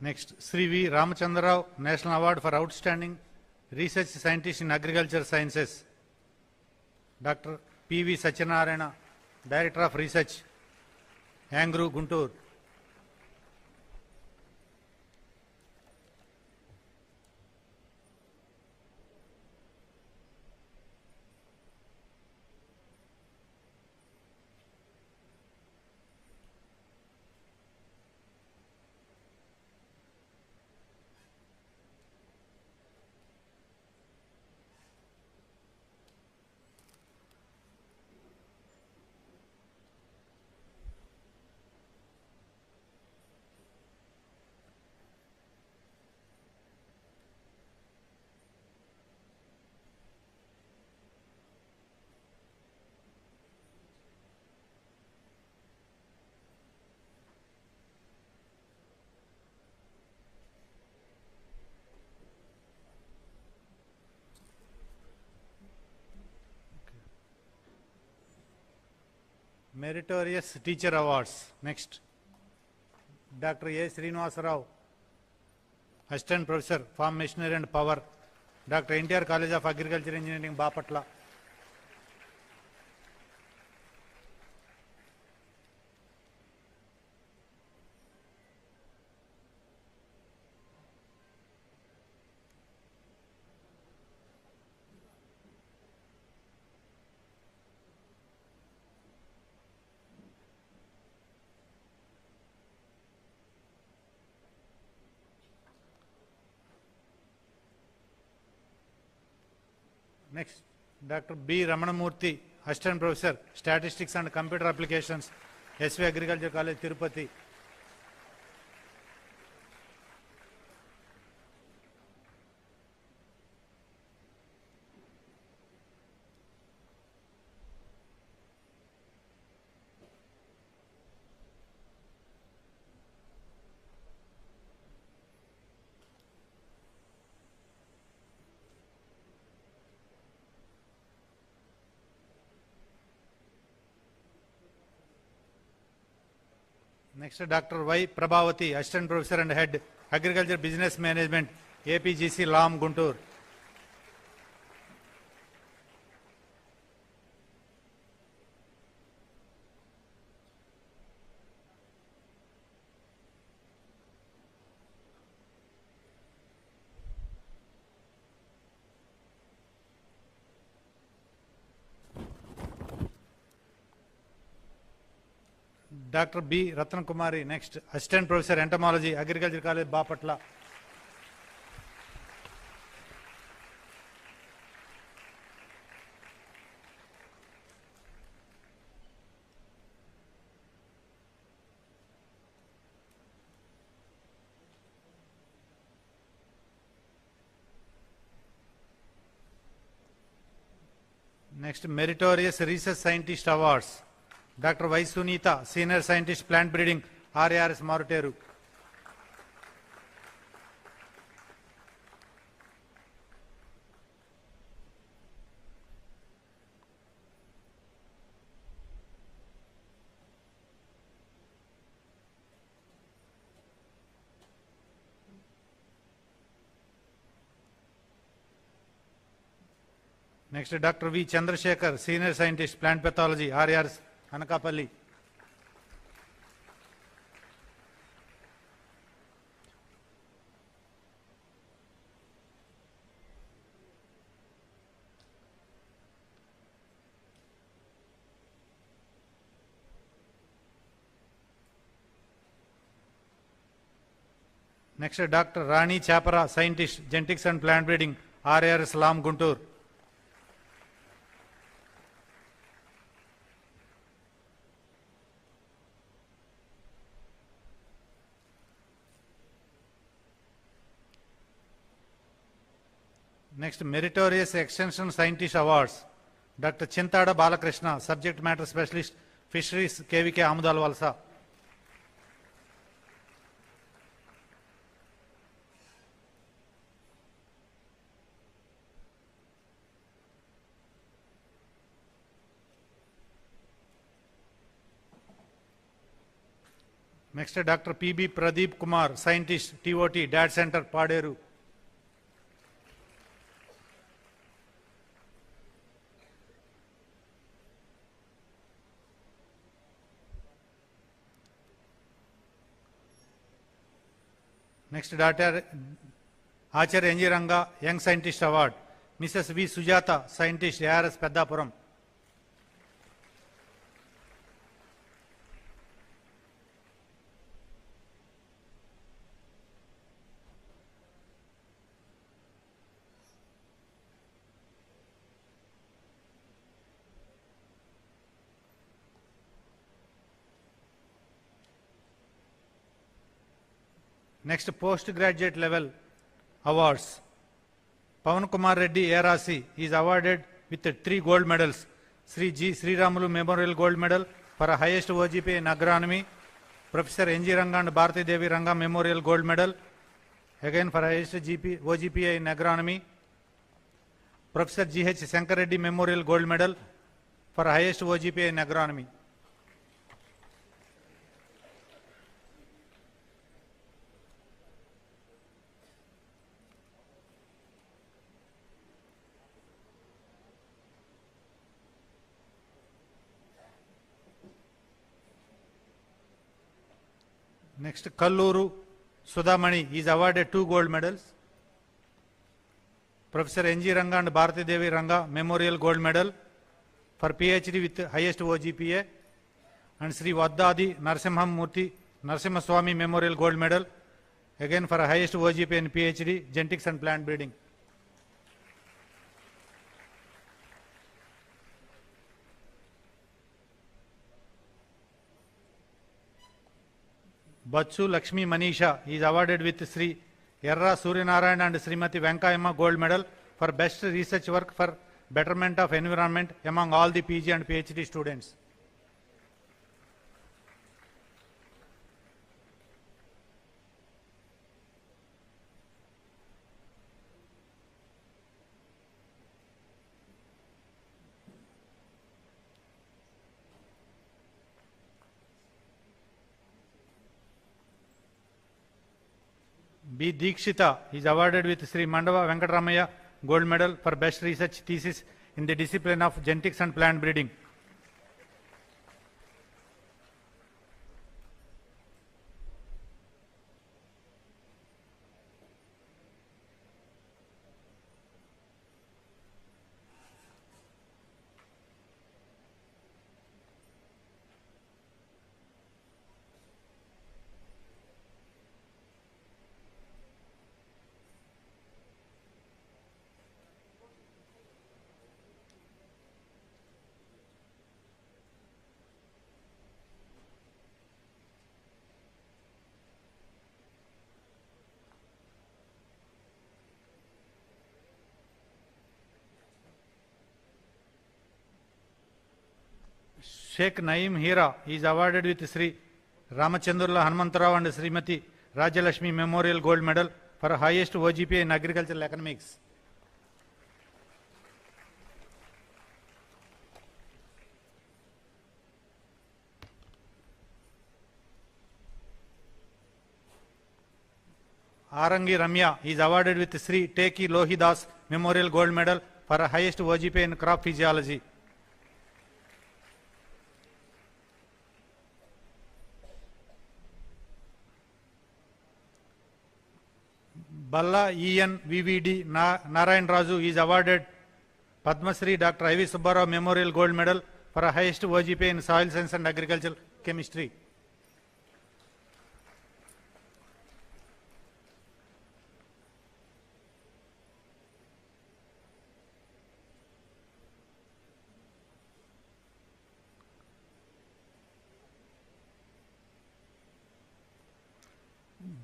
Next, Sri V. Ramachandra Rao, National Award for Outstanding Research Scientist in Agriculture Sciences. Dr. P. V. Satyanarayana, Director of Research, Angru, Guntur. Meritorious Teacher Awards. Next, Dr. A. Srinivasa Rao, Assistant Professor, Farm Machinery and Power, Dr. NTR College of Agriculture Engineering, Bapatla. Next, Dr. B. Ramanamurthy, Assistant Professor, Statistics and Computer Applications, SV Agriculture College, Tirupati. Next, Dr. Y. Prabhavati, Assistant Professor and Head, Agriculture Business Management, APGC, Lam, Guntur. Dr. B. Ratna Kumari, next, Assistant Professor, Entomology, Agriculture College, Bapatla. Next, Meritorious Research Scientist Awards. Dr. Y. Sunita, Senior Scientist, Plant Breeding, RARS, Maruteru. Next, Dr. V. Chandrasekhar, Senior Scientist, Plant Pathology, RARS, Anakapalli. Next, Dr. Rani Chapara, Scientist, Genetics and Plant Breeding, RARS, Lam, Guntur. Next, Meritorious Extension Scientist Awards. Dr. Chintada Balakrishna, Subject Matter Specialist, Fisheries, KVK, Amudal Valsa. Next, Dr. P.B. Pradeep Kumar, scientist, TOT, DAD Center, Paderu. Next, Dr. Acharya NG.Ranga Young Scientist Award, Mrs. V. Sujata, scientist, ARS Peddapuram. Next, postgraduate level awards. Pavan Kumar Reddy ARC is awarded with 3 gold medals. Sri G. Sri Ramulu Memorial Gold Medal for highest OGPA in agronomy. Professor NG.Ranga and Bharati Devi Ranga Memorial Gold Medal, again for highest OGPA in agronomy. Professor G.H. Shankar Reddy Memorial Gold Medal for highest OGPA in agronomy. Next, Kalluru Sudhamani is awarded 2 gold medals. Professor NG.Ranga and Bharati Devi Ranga Memorial Gold Medal for PhD with highest OGPA, and Sri Vaddadi Narasimhaswamy Memorial Gold Medal, again for highest OGPA in PhD, Genetics and Plant Breeding. Bachu Lakshmi Manisha is awarded with Sri Yerra Suryanarayan and Srimati Venkayamma Gold Medal for best research work for betterment of environment among all the PG and PhD students. B. Dikshita is awarded with Sri Mandava Venkatramaya Gold Medal for best research thesis in the discipline of genetics and plant breeding. Sheikh Naeem Hira is awarded with Sri Ramachandurla Hanumantarao and Srimati Rajalakshmi Memorial Gold Medal for highest OGPA in agricultural economics. Arangi Ramya is awarded with Sri Teki Lohidas Memorial Gold Medal for highest OGPA in crop physiology. Balla E.N. VVD Narayan Raju is awarded Padma Shri Dr. I.V. Subbarao Memorial Gold Medal for highest OGPA in soil science and agricultural chemistry.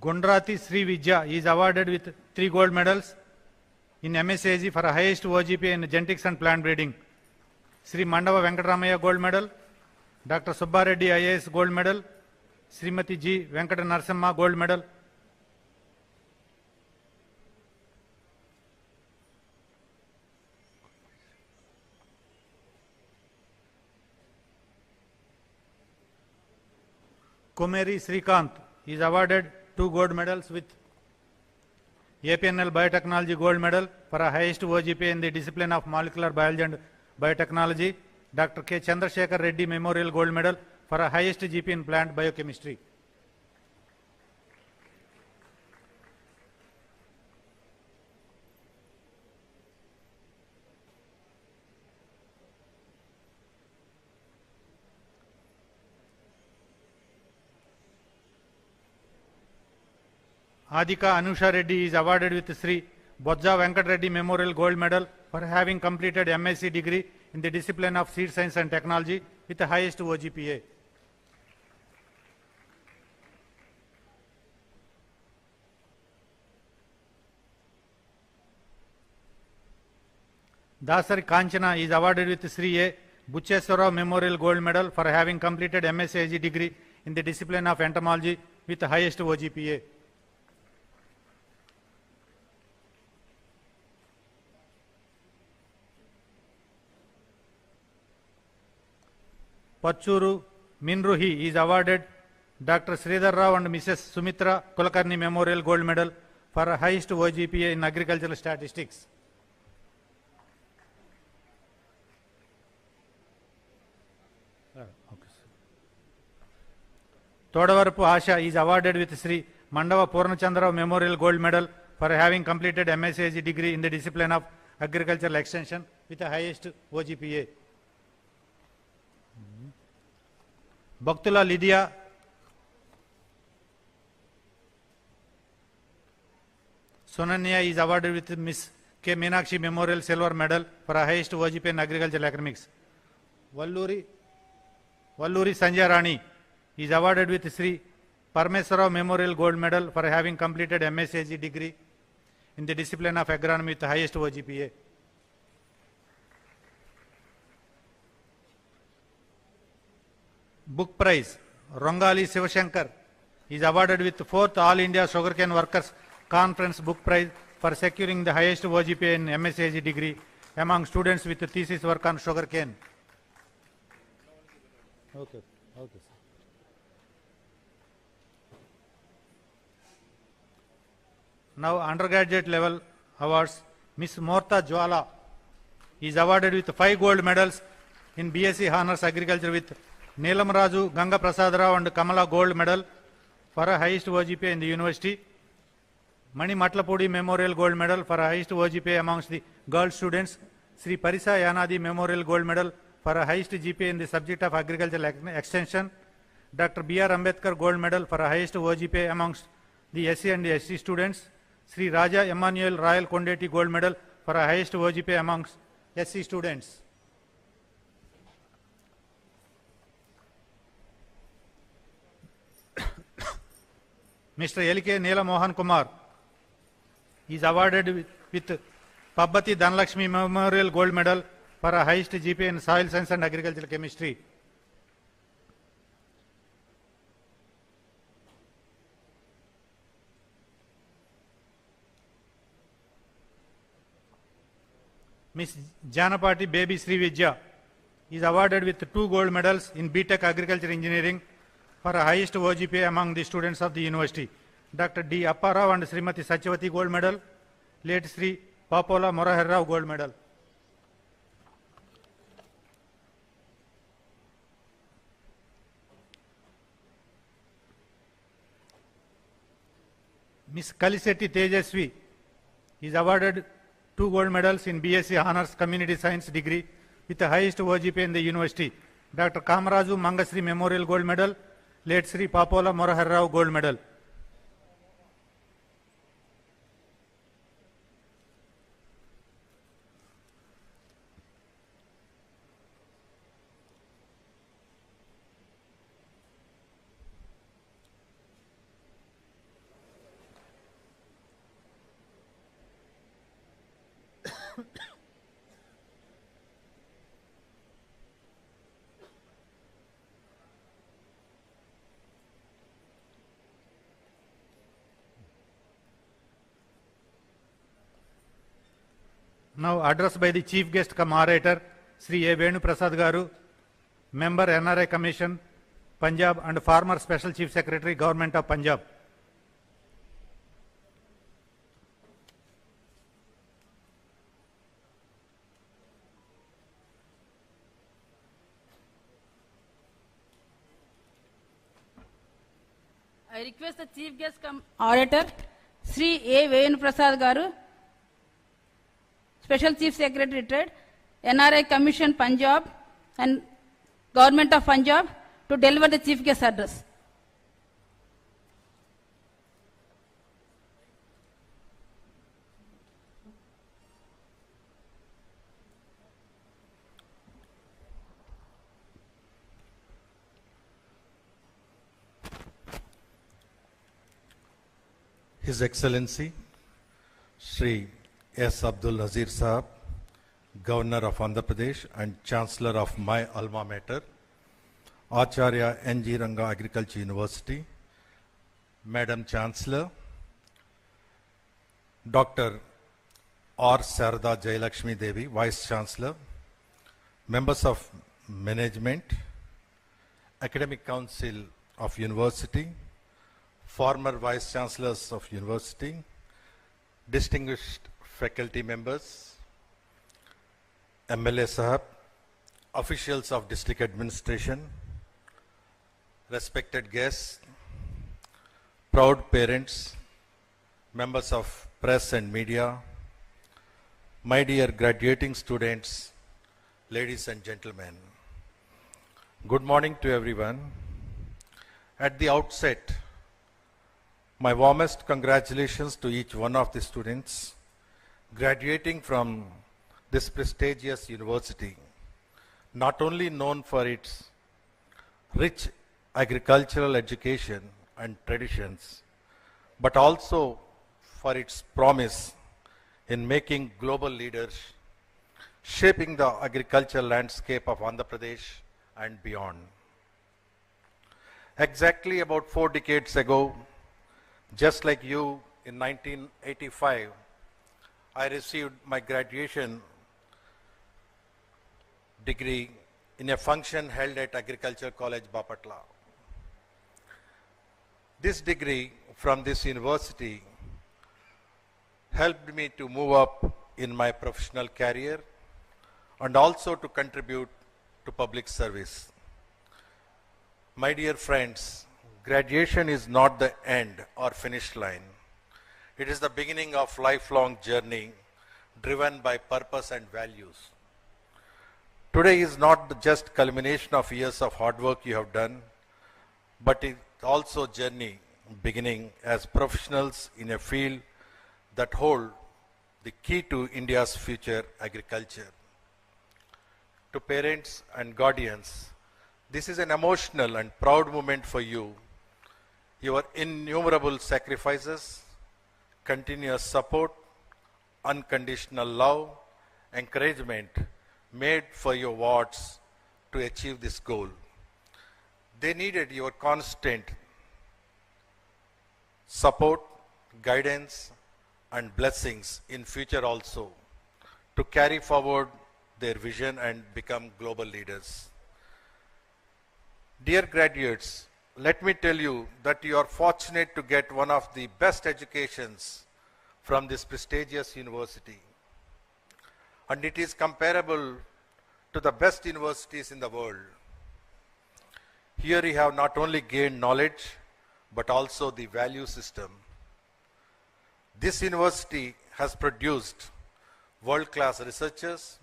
Gundrati Sri Vidya is awarded with 3 gold medals in MSAG for highest OGPA in genetics and plant breeding. Sri Mandava Venkatramaya Gold Medal, Dr. Subba Reddy IAS Gold Medal, Srimati G. Venkata Narasimha Gold Medal. Kumeri Srikanth is awarded 2 gold medals with APNL Biotechnology Gold Medal for a highest OGPA in the discipline of Molecular Biology and Biotechnology. Dr. K. Chandrasekhar Reddy Memorial Gold Medal for a highest GP in Plant Biochemistry. Adhika Anusha Reddy is awarded with Sri Bojja Venkat Reddy Memorial Gold Medal for having completed MSc degree in the discipline of Seed Science and Technology with the highest OGPA. Dasari Kanchana is awarded with Sri A. Bucheswara Memorial Gold Medal for having completed MSc degree in the discipline of Entomology with the highest OGPA. Pachuru Minruhi is awarded Dr. Sridhar Rao and Mrs. Sumitra Kulkarni Memorial Gold Medal for a highest OGPA in agricultural statistics. Todavarapu Asha is awarded with Sri Mandava Purnachandra Memorial Gold Medal for having completed MSc degree in the discipline of agricultural extension with the highest OGPA. Bhaktula Lydia Sonanya is awarded with Miss K. Meenakshi Memorial Silver Medal for a highest OGPA in agricultural economics. Valluri Sanjay Rani is awarded with Sri Parmeswara Memorial Gold Medal for having completed MSc degree in the discipline of agronomy with the highest OGPA. Book prize, Rangali Sivashankar is awarded with 4th All India Sugarcane Workers Conference Book Prize for securing the highest OGPA in MSc degree among students with thesis work on sugarcane. Okay, okay. Now undergraduate level awards, Miss Morta Jwala is awarded with 5 gold medals in BSc Honours Agriculture with Neelam Raju, Ganga Prasad Rao and Kamala Gold Medal for a highest OGPA in the university. Mani Matlapudi Memorial Gold Medal for a highest OGPA amongst the girl students. Sri Parisa Yanadi Memorial Gold Medal for a highest GPA in the subject of agricultural extension. Dr. B.R. Ambedkar Gold Medal for a highest OGPA amongst the SC and the SC students. Sri Raja Emmanuel Royal Kondeti Gold Medal for a highest OGPA amongst SC students. Mr. L.K. Neela Mohan Kumar is awarded with Pabbati Dhanlakshmi Memorial Gold Medal for a highest GPA in Soil Science and Agricultural Chemistry. Miss Janapati Baby Srividya is awarded with 2 gold medals in BTech Agriculture Engineering for a highest OGPA among the students of the university. Dr. D. Apparao and Srimati Satyavati Gold Medal, late Sri Papola Moraharrao Gold Medal. Miss Kalisetti Tejasvi is awarded 2 gold medals in BSc Honours Community Science degree with the highest OGPA in the university. Dr. Kamaraju Mangasri Memorial Gold Medal, late Sri Papola Moraharrao Gold Medal. Now address by the chief guest cum orator, Sri A. Venu Prasad Garu, member NRI Commission, Punjab and former Special Chief Secretary, Government of Punjab. I request the Chief Guest Orator, Sri A. Venu Prasad Garu, Special Chief Secretary Retired, NRI Commission Punjab and Government of Punjab, to deliver the Chief Guest address. His Excellency Sri S. Abdul Nazir Sahab, Governor of Andhra Pradesh and Chancellor of my alma mater, Acharya NG.Ranga Agricultural University, Madam Chancellor, Dr. R. Sarada Jayalakshmi Devi, Vice Chancellor, members of Management, Academic Council of University, former Vice Chancellors of University, distinguished faculty members, MLA Sahab, officials of District Administration, respected guests, proud parents, members of press and media, my dear graduating students, ladies and gentlemen. Good morning to everyone. At the outset, my warmest congratulations to each one of the students graduating from this prestigious university, not only known for its rich agricultural education and traditions, but also for its promise in making global leaders, shaping the agricultural landscape of Andhra Pradesh and beyond. Exactly about 4 decades ago, just like you, in 1985, I received my graduation degree in a function held at Agriculture College, Bapatla. This degree from this university helped me to move up in my professional career and also to contribute to public service. My dear friends, graduation is not the end or finish line. It is the beginning of lifelong journey driven by purpose and values. Today is not just culmination of years of hard work you have done, but it also journey beginning as professionals in a field that hold the key to India's future agriculture. To parents and guardians, this is an emotional and proud moment for you. Your innumerable sacrifices, continuous support, unconditional love, encouragement made for your wards to achieve this goal. They needed your constant support, guidance, and blessings in future also to carry forward their vision and become global leaders. Dear graduates, let me tell you that you are fortunate to get one of the best educations from this prestigious university. And it is comparable to the best universities in the world. Here you have not only gained knowledge, but also the value system. This university has produced world-class researchers,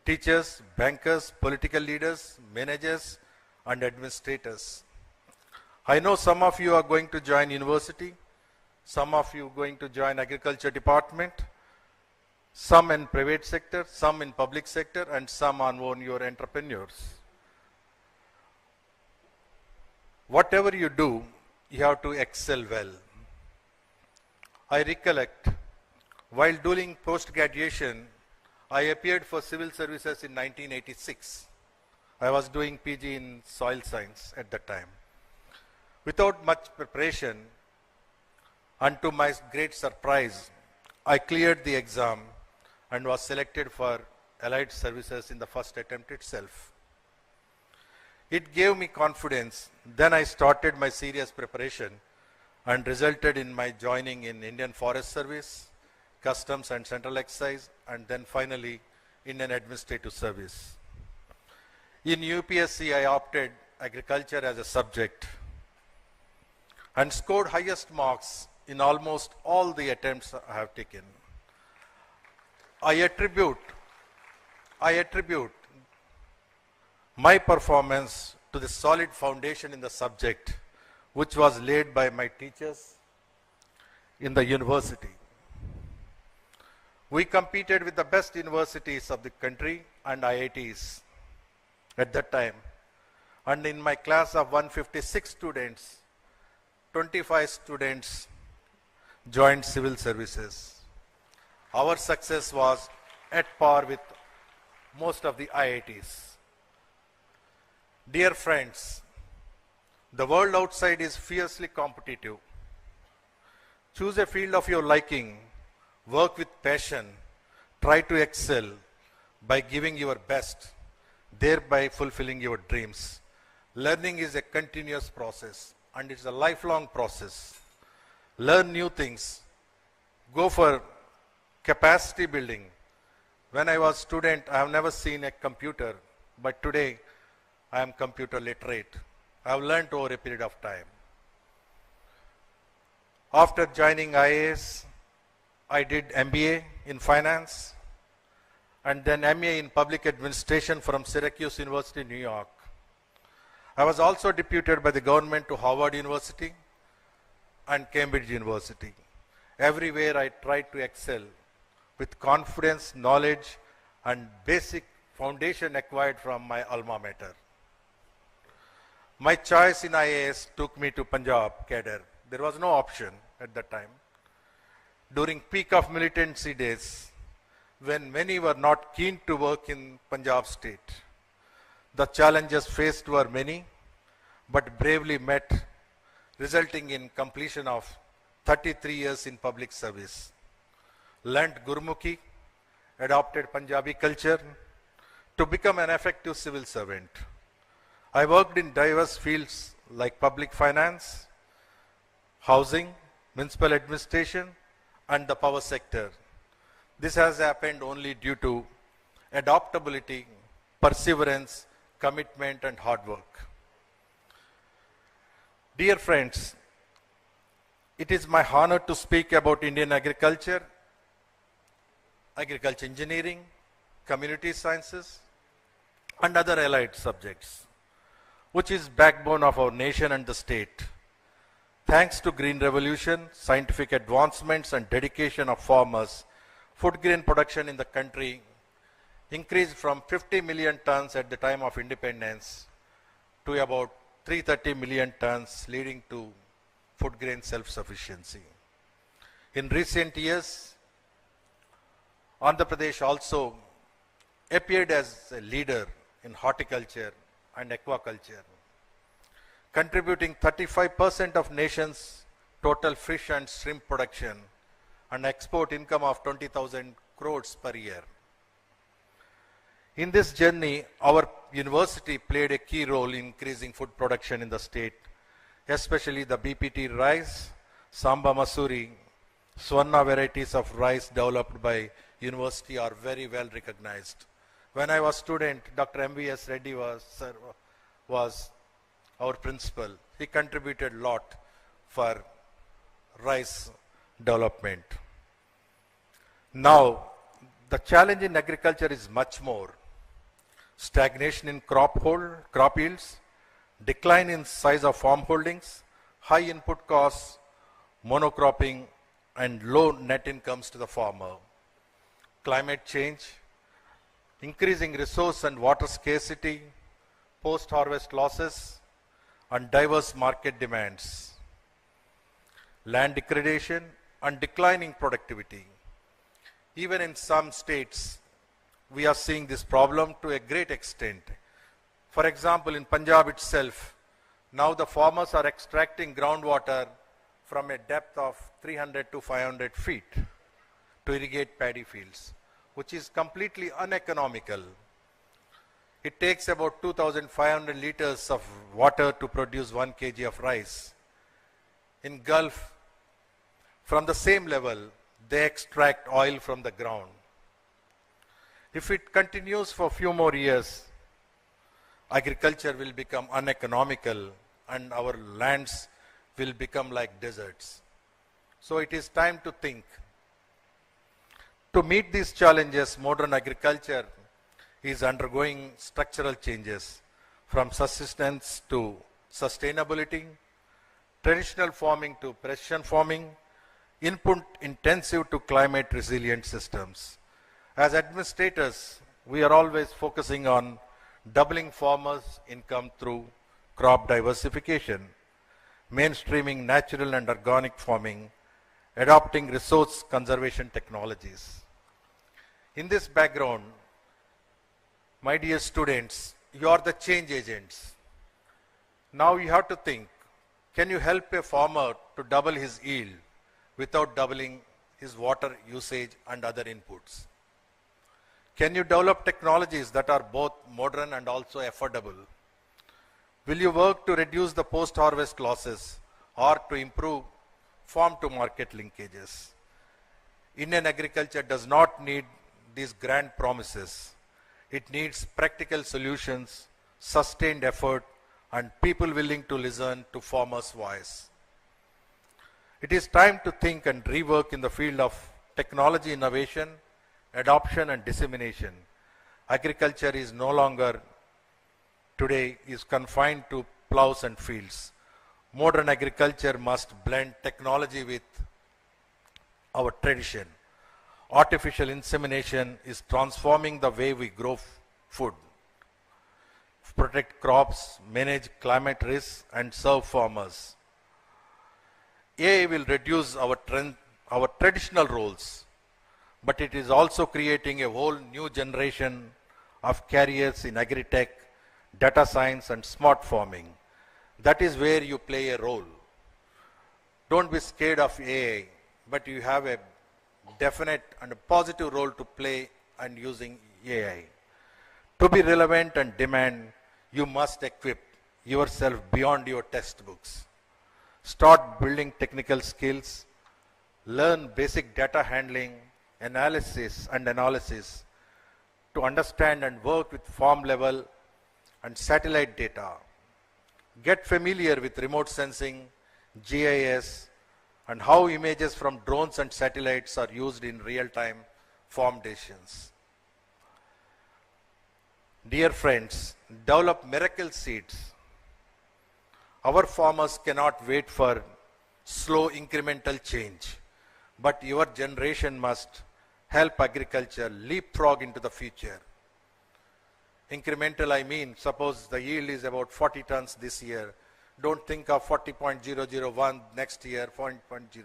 teachers, bankers, political leaders, managers, and administrators. I know some of you are going to join university, some of you are going to join agriculture department, some in private sector, some in public sector, and some on own your entrepreneurs. Whatever you do, you have to excel well. I recollect, while doing post-graduation, I appeared for civil services in 1986. I was doing PG in soil science at that time. Without much preparation, and to my great surprise, I cleared the exam and was selected for allied services in the first attempt itself. It gave me confidence. Then I started my serious preparation and resulted in my joining in Indian Forest Service, Customs and Central Excise, and then finally Indian Administrative Service. In UPSC, I opted agriculture as a subject and scored highest marks in almost all the attempts I have taken. I attribute my performance to the solid foundation in the subject which was laid by my teachers in the university. We competed with the best universities of the country and IITs at that time. And in my class of 156 students, 25 students joined civil services. Our success was at par with most of the IITs. Dear friends, the world outside is fiercely competitive. Choose a field of your liking, work with passion, try to excel by giving your best, thereby fulfilling your dreams. Learning is a continuous process and it's a lifelong process. Learn new things. Go for capacity building. When I was a student, I have never seen a computer, but today I am computer literate. I have learned over a period of time. After joining IAS, I did MBA in finance and then MA in public administration from Syracuse University, New York. I was also deputed by the government to Harvard University and Cambridge University. Everywhere I tried to excel with confidence, knowledge, and basic foundation acquired from my alma mater. My choice in IAS took me to Punjab cadre. There was no option at that time. During peak of militancy days, when many were not keen to work in Punjab state, the challenges faced were many, but bravely met, resulting in completion of 33 years in public service. Learned Gurmukhi, adopted Punjabi culture to become an effective civil servant. I worked in diverse fields like public finance, housing, municipal administration, and the power sector. This has happened only due to adaptability, perseverance, commitment, and hard work. Dear friends, it is my honor to speak about Indian agriculture, agriculture engineering, community sciences, and other allied subjects, which is backbone of our nation and the state. Thanks to Green Revolution, scientific advancements, and dedication of farmers, food grain production in the country increased from 50 million tons at the time of independence to about 330 million tons, leading to food grain self-sufficiency. In recent years, Andhra Pradesh also appeared as a leader in horticulture and aquaculture, contributing 35% of nation's total fish and shrimp production and export income of 20,000 crores per year. In this journey, our university played a key role in increasing food production in the state, especially the BPT rice, Samba Masuri, Swarna varieties of rice developed by university are very well recognized. When I was student, Dr. M.V.S. Reddy was our principal. He contributed a lot for rice development. Now, the challenge in agriculture is much more. Stagnation in crop yields, decline in size of farm holdings, high input costs, monocropping, and low net incomes to the farmer. Climate change, increasing resource and water scarcity, post-harvest losses, and diverse market demands. Land degradation and declining productivity. Even in some states, we are seeing this problem to a great extent. For example, in Punjab itself, now the farmers are extracting groundwater from a depth of 300 to 500 feet to irrigate paddy fields, which is completely uneconomical. It takes about 2,500 liters of water to produce 1 kg of rice. In Gulf, from the same level, they extract oil from the ground. If it continues for a few more years, agriculture will become uneconomical and our lands will become like deserts. So it is time to think. To meet these challenges, modern agriculture is undergoing structural changes from subsistence to sustainability, traditional farming to precision farming, input intensive to climate resilient systems. As administrators, we are always focusing on doubling farmers' income through crop diversification, mainstreaming natural and organic farming, adopting resource conservation technologies. In this background, my dear students, you are the change agents. Now you have to think, can you help a farmer to double his yield without doubling his water usage and other inputs? Can you develop technologies that are both modern and also affordable? Will you work to reduce the post-harvest losses or to improve farm-to-market linkages? Indian agriculture does not need these grand promises. It needs practical solutions, sustained effort, and people willing to listen to farmers' voice. It is time to think and rework in the field of technology innovation, adoption and dissemination. Agriculture is no longer today is confined to plows and fields. Modern agriculture must blend technology with our tradition. Artificial insemination is transforming the way we grow food, protect crops, manage climate risks, and serve farmers. AI will reduce our traditional roles, but it is also creating a whole new generation of careers in agri-tech, data science, and smart farming. That is where you play a role. Don't be scared of AI, but you have a definite and a positive role to play and using AI. To be relevant and demand, you must equip yourself beyond your textbooks. Start building technical skills, learn basic data handling, analysis to understand and work with farm level and satellite data. Get familiar with remote sensing, GIS, and how images from drones and satellites are used in real-time farm decisions. Dear friends, develop miracle seeds. Our farmers cannot wait for slow incremental change, but your generation must help agriculture leapfrog into the future. Incremental, I mean, suppose the yield is about 40 tons this year. Don't think of 40.001 next year, 40.02.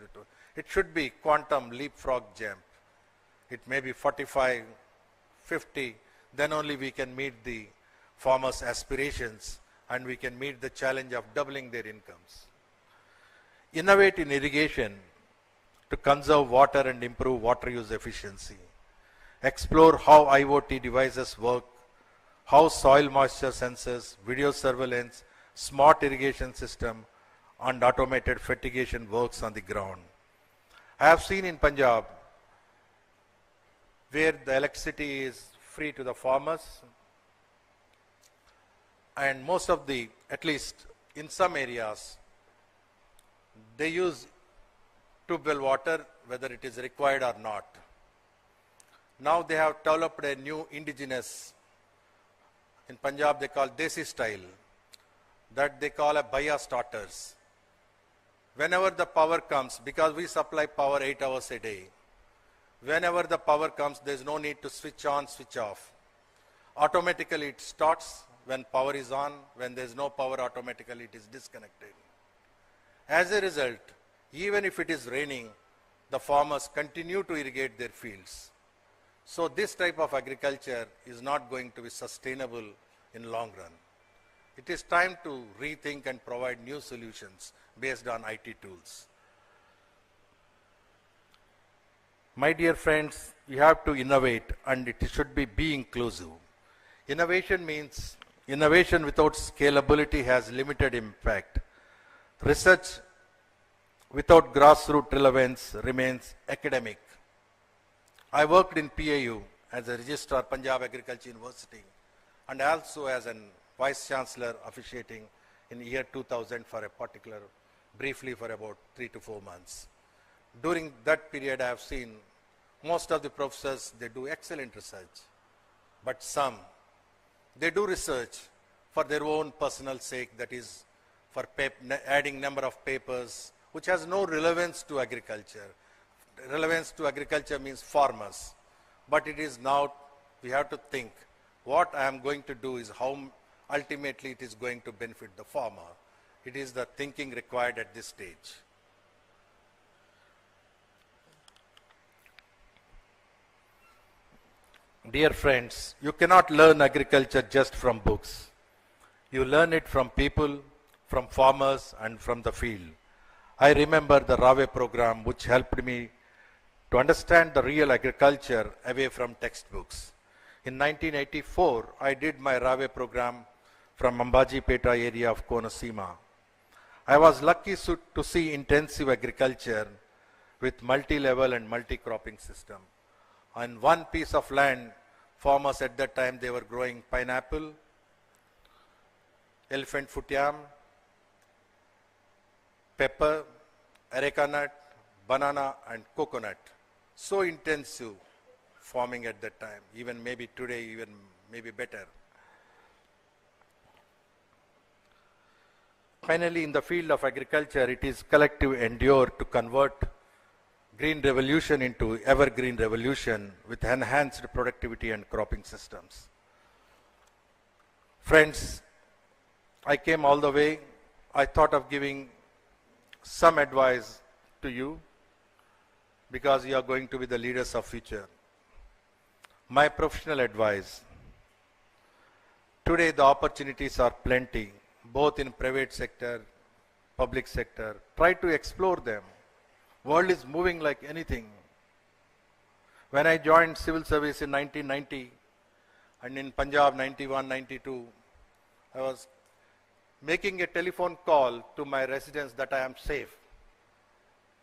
It should be quantum leapfrog jump. It may be 45, 50. Then only we can meet the farmers' aspirations and we can meet the challenge of doubling their incomes. Innovate in irrigation to conserve water and improve water use efficiency. Explore how IoT devices work, how soil moisture sensors, video surveillance, smart irrigation system, and automated fertigation works on the ground. I have seen in Punjab where the electricity is free to the farmers, and most of the, at least in some areas, they use tube well water whether it is required or not. Now they have developed a new indigenous, in Punjab they call Desi style, that they call a Bhaiya starters. Whenever the power comes, because we supply power 8 hours a day, whenever the power comes, there is no need to switch on, switch off. Automatically it starts when power is on, when there is no power, automatically it is disconnected. As a result, even if it is raining, the farmers continue to irrigate their fields. So this type of agriculture is not going to be sustainable in long run. It is time to rethink and provide new solutions based on IT tools. My dear friends, you have to innovate and it should be inclusive. Innovation means innovation without scalability has limited impact. Research without grassroots relevance remains academic. I worked in PAU as a registrar, Punjab Agricultural University, and also as a vice chancellor officiating in year 2000 for a particular, briefly for about 3 to 4 months. During that period, I have seen most of the professors, they do excellent research, but some, they do research for their own personal sake, that is for adding number of papers, which has no relevance to agriculture. Relevance to agriculture means farmers. But it is now, we have to think, what I am going to do is how ultimately it is going to benefit the farmer. It is the thinking required at this stage. Dear friends, you cannot learn agriculture just from books. You learn it from people, from farmers, and from the field. I remember the RAWE program, which helped me to understand the real agriculture away from textbooks. In 1984, I did my RAWE program from Ambajipeta area of Konosima. I was lucky to see intensive agriculture with multi-level and multi-cropping system. On one piece of land, farmers at that time, they were growing pineapple, elephant foot yam, pepper, areca nut, banana, and coconut. So intensive farming at that time, even maybe today, even maybe better. Finally, in the field of agriculture, it is collective endeavor to convert green revolution into evergreen revolution with enhanced productivity and cropping systems. Friends, I came all the way. I thought of giving some advice to you because you are going to be the leaders of future. My professional advice. Today the opportunities are plenty, both in private sector, public sector. Try to explore them. World is moving like anything. When I joined civil service in 1990 and in Punjab 91, 92, I was making a telephone call to my residents that I am safe.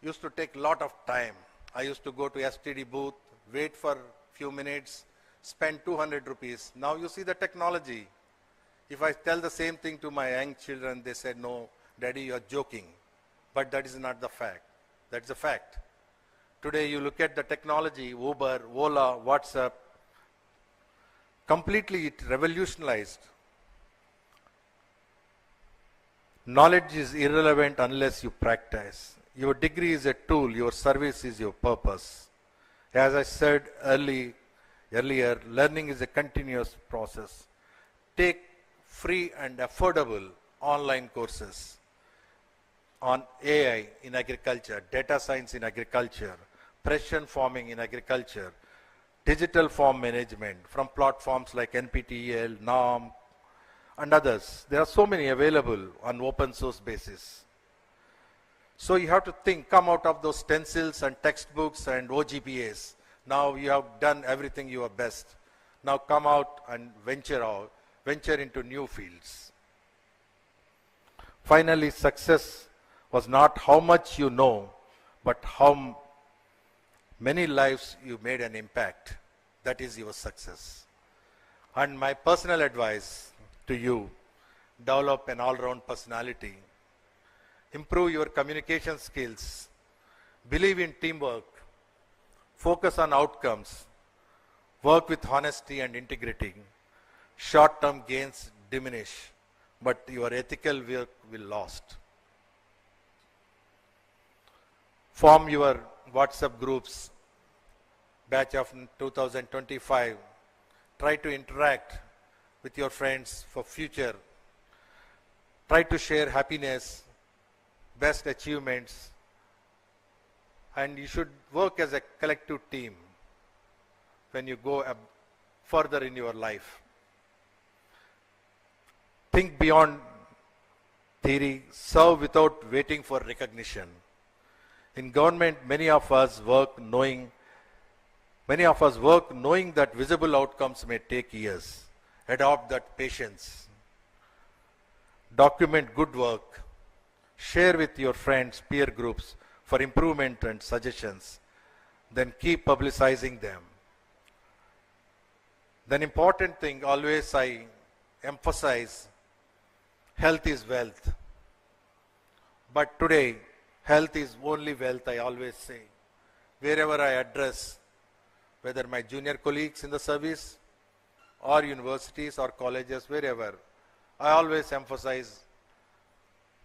Used to take a lot of time. I used to go to STD booth, wait for few minutes, spend 200 rupees. Now you see the technology. If I tell the same thing to my young children, they said, no, daddy, you are joking. But that is not the fact. That's a fact. Today you look at the technology, Uber, Ola, WhatsApp, completely it revolutionized. Knowledge is irrelevant unless you practice. Your degree is a tool, your service is your purpose. As I said earlier, learning is a continuous process. Take free and affordable online courses on AI in agriculture, data science in agriculture, precision farming in agriculture, digital farm management from platforms like NPTEL, NOM, and others. There are so many available on open source basis. So you have to think, come out of those stencils and textbooks and OGPAs. Now you have done everything you are best. Now come out and venture into new fields. Finally, success was not how much you know, but how many lives you made an impact. That is your success. And my personal advice to you, develop an all-round personality, improve your communication skills, believe in teamwork, focus on outcomes, work with honesty and integrity. Short-term gains diminish, but your ethical work will last. Form your WhatsApp groups, batch of 2025. Try to interact with your friends for future. Try to share happiness, best achievements, and you should work as a collective team when you go further in your life. Think beyond theory, serve without waiting for recognition. In government, many of us work knowing that visible outcomes may take years. adopt that patience. Document good work. Share with your friends, peer groups for improvement and suggestions. Then keep publicizing them. Then important thing, always I emphasize, health is wealth. But today, health is only wealth, I always say. Wherever I address, whether my junior colleagues in the service or universities or colleges, wherever, I always emphasize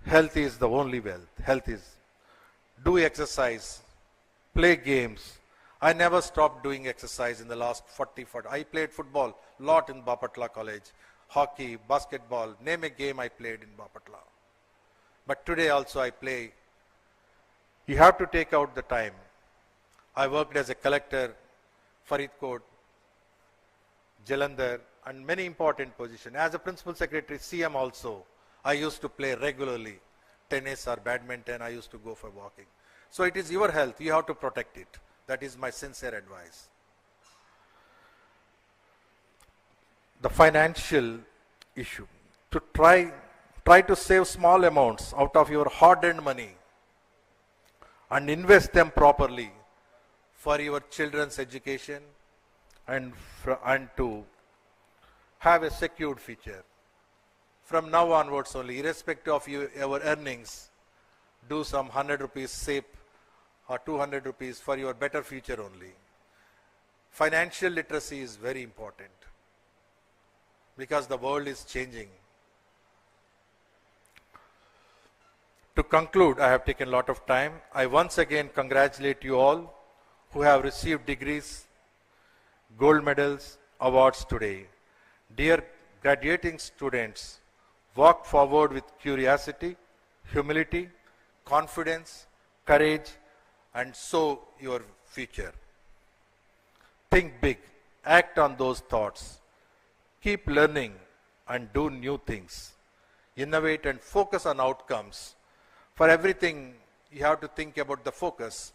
health is the only wealth. Health is, do exercise, play games. I never stopped doing exercise in the last 40. I played football a lot in Bapatla College, hockey, basketball, name a game I played in Bapatla. But today also I play. You have to take out the time. I worked as a collector, Faridkot, Jalandhar, and many important positions. As a principal secretary, CM also, I used to play regularly. Tennis or badminton, I used to go for walking. So it is your health, you have to protect it. That is my sincere advice. The financial issue. To try to save small amounts out of your hard-earned money and invest them properly for your children's education and to have a secured future. From now onwards only, irrespective of your earnings, do some 100 rupees save or 200 rupees for your better future only. Financial literacy is very important because the world is changing. To conclude, I have taken a lot of time. I once again congratulate you all who have received degrees, gold medals, awards today. Dear graduating students, walk forward with curiosity, humility, confidence, courage, and sow your future. Think big, act on those thoughts, keep learning and do new things. Innovate and focus on outcomes. For everything, you have to think about the focus,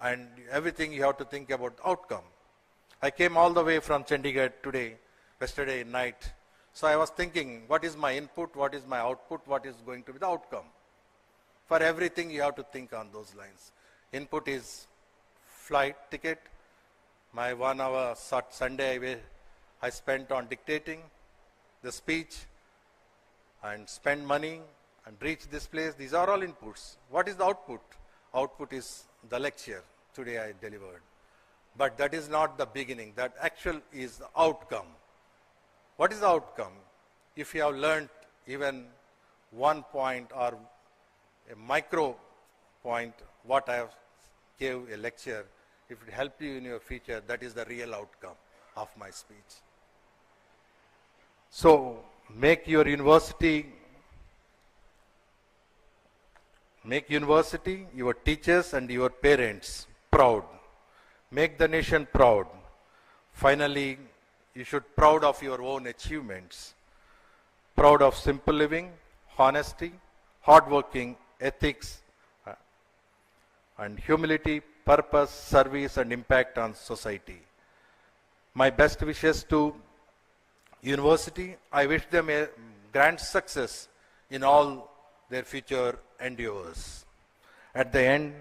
and everything you have to think about the outcome. I came all the way from Chandigarh today, yesterday night. So I was thinking, what is my input, what is my output, what is going to be the outcome? For everything, you have to think on those lines. Input is flight ticket. My 1 hour Sunday I spent on dictating the speech and spend money and reach this place. These are all inputs. What is the output? Output is the lecture today I delivered. But that is not the beginning. That actual is the outcome. What is the outcome? If you have learned even 1 point or a micro point, what I have gave a lecture, if it helped you in your future, that is the real outcome of my speech. So make university, your teachers and your parents proud. Make the nation proud. Finally, you should be proud of your own achievements. Proud of simple living, honesty, hardworking, ethics, and humility, purpose, service, and impact on society. My best wishes to university. I wish them a grand success in all their future endeavors. At the end,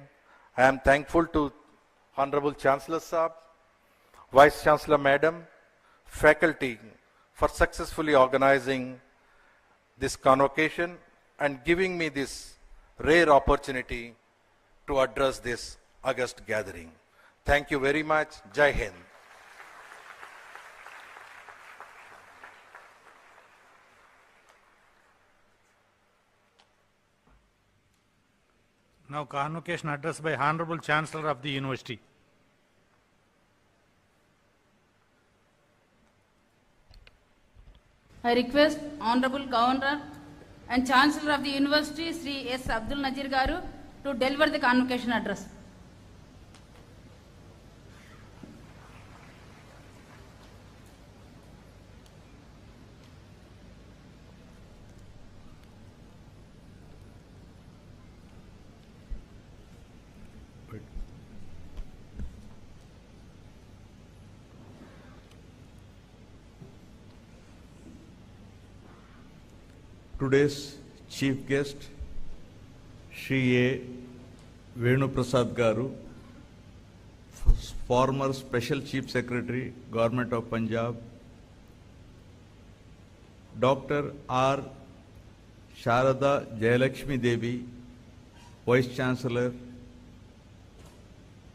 I am thankful to Honorable Chancellor Saab, Vice Chancellor Madam, faculty for successfully organizing this convocation and giving me this rare opportunity to address this august gathering. Thank you very much. Jai Hind. Now convocation address by Honorable Chancellor of the University. I request Honorable Governor and Chancellor of the University, Sri S. Abdul Nazir Garu, to deliver the convocation address. today's chief guest, Shri A. Venu Prasad Garu, former Special Chief Secretary, Government of Punjab, Dr. R. Sharada Jayalakshmi Devi, Vice Chancellor,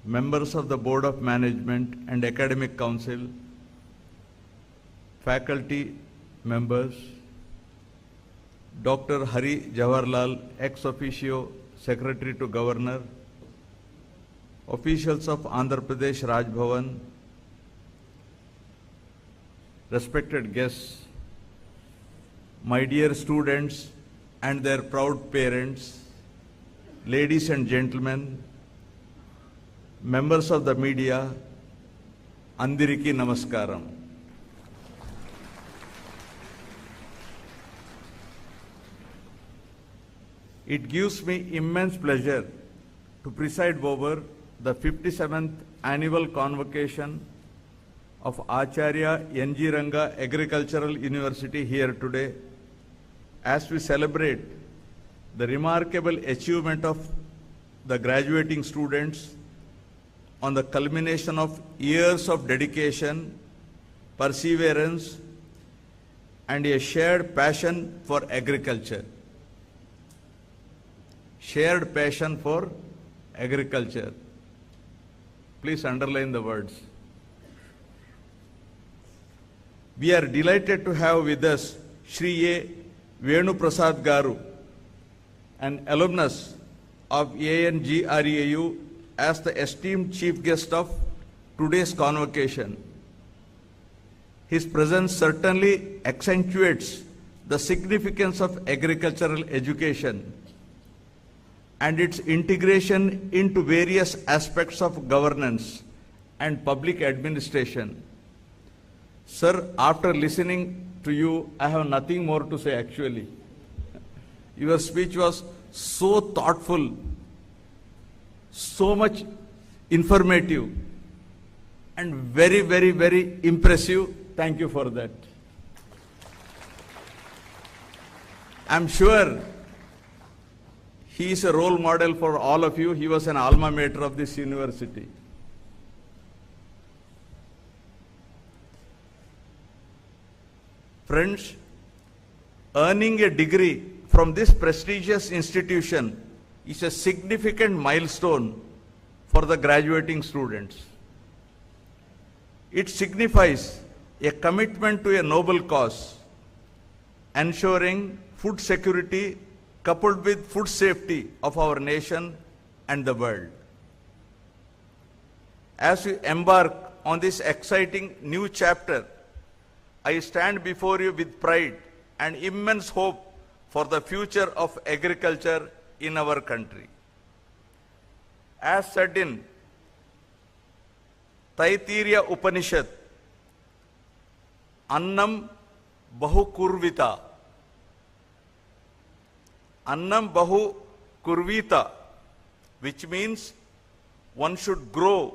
members of the Board of Management and Academic Council, faculty members, Dr. Hari Jawaharlal, ex officio Secretary to Governor, officials of Andhra Pradesh Raj Bhavan, respected guests, my dear students and their proud parents, ladies and gentlemen, members of the media, Andiriki Namaskaram. It gives me immense pleasure to preside over the 57th Annual Convocation of Acharya NG.Ranga Agricultural University here today, as we celebrate the remarkable achievement of the graduating students on the culmination of years of dedication, perseverance, and a shared passion for agriculture. Shared passion for agriculture. Please underline the words. We are delighted to have with us Shri A. Venu Prasad Garu, an alumnus of NG.Ranga as the esteemed chief guest of today's convocation. His presence certainly accentuates the significance of agricultural education and its integration into various aspects of governance and public administration. Sir, after listening to you, I have nothing more to say actually. Your speech was so thoughtful, so much informative, and very, very, very impressive. Thank you for that. I'm sure he is a role model for all of you. He was an alma mater of this university. Friends, earning a degree from this prestigious institution is a significant milestone for the graduating students. It signifies a commitment to a noble cause, ensuring food security coupled with food safety of our nation and the world. As we embark on this exciting new chapter, I stand before you with pride and immense hope for the future of agriculture in our country. As said in Taittiriya Upanishad, Annam Bahu Kurvita. Annam Bahu Kurvita, which means one should grow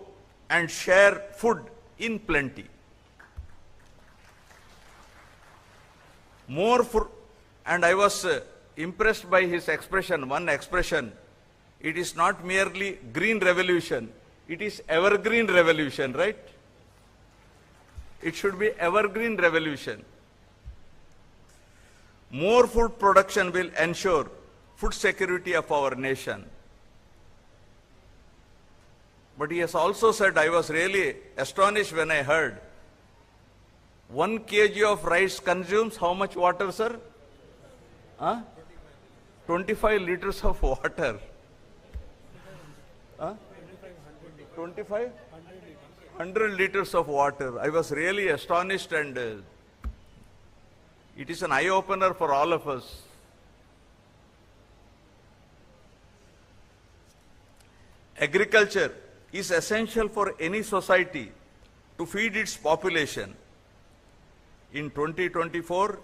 and share food in plenty. More food, and I was impressed by his expression, one expression. It is not merely green revolution, it is evergreen revolution, right? It should be evergreen revolution. More food production will ensure food security of our nation. But he has also said, I was really astonished when I heard, 1 kg of rice consumes how much water, sir? 25 liters of water. 25? 100 liters of water. I was really astonished, and it is an eye-opener for all of us. Agriculture is essential for any society to feed its population. In 2024,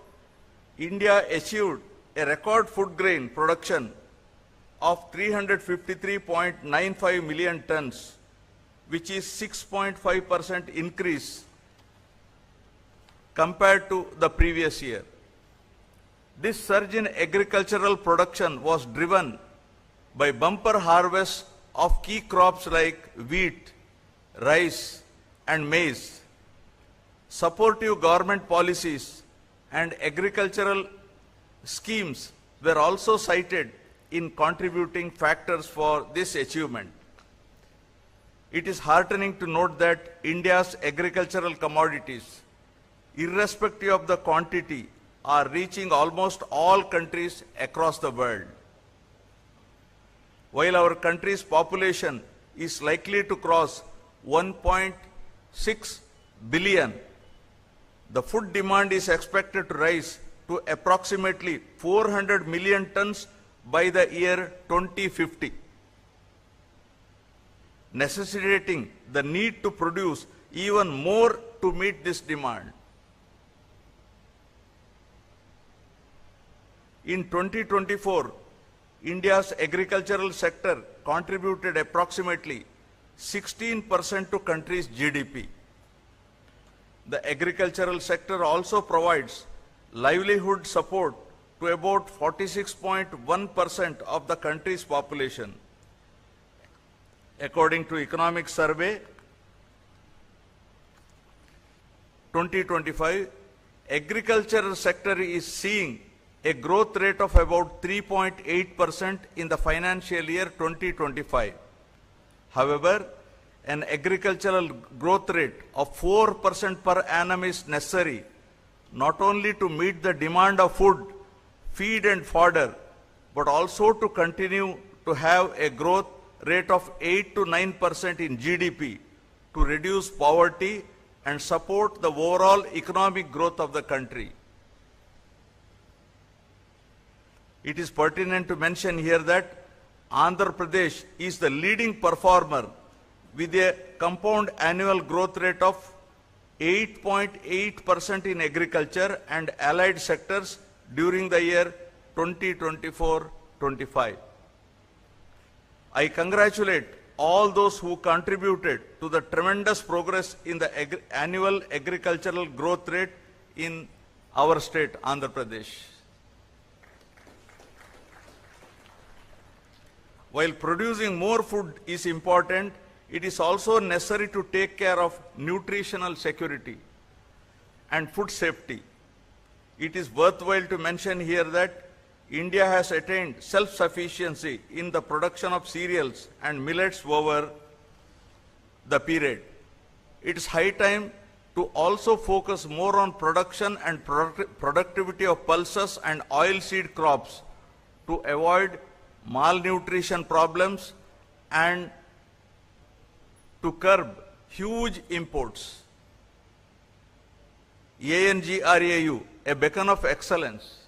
India achieved a record food grain production of 353.95 million tons, which is 6.5% increase compared to the previous year. This surge in agricultural production was driven by bumper harvests of key crops like wheat, rice, and maize. Supportive government policies and agricultural schemes were also cited in contributing factors for this achievement. It is heartening to note that India's agricultural commodities, irrespective of the quantity, are reaching almost all countries across the world. While our country's population is likely to cross 1.6 billion, the food demand is expected to rise to approximately 400 million tons by the year 2050, necessitating the need to produce even more to meet this demand. In 2024, India's agricultural sector contributed approximately 16% to country's GDP. The agricultural sector also provides livelihood support to about 46.1% of the country's population. According to Economic Survey 2025, agricultural sector is seeing a growth rate of about 3.8% in the financial year 2025. However, an agricultural growth rate of 4% per annum is necessary not only to meet the demand of food, feed and fodder, but also to continue to have a growth rate of 8 to 9% in GDP to reduce poverty and support the overall economic growth of the country. It is pertinent to mention here that Andhra Pradesh is the leading performer with a compound annual growth rate of 8.8% in agriculture and allied sectors during the year 2024-25. I congratulate all those who contributed to the tremendous progress in the annual agricultural growth rate in our state, Andhra Pradesh. While producing more food is important, it is also necessary to take care of nutritional security and food safety. It is worthwhile to mention here that India has attained self-sufficiency in the production of cereals and millets over the period. It is high time to also focus more on production and productivity of pulses and oilseed crops to avoid malnutrition problems and to curb huge imports. ANGRAU, a beacon of excellence.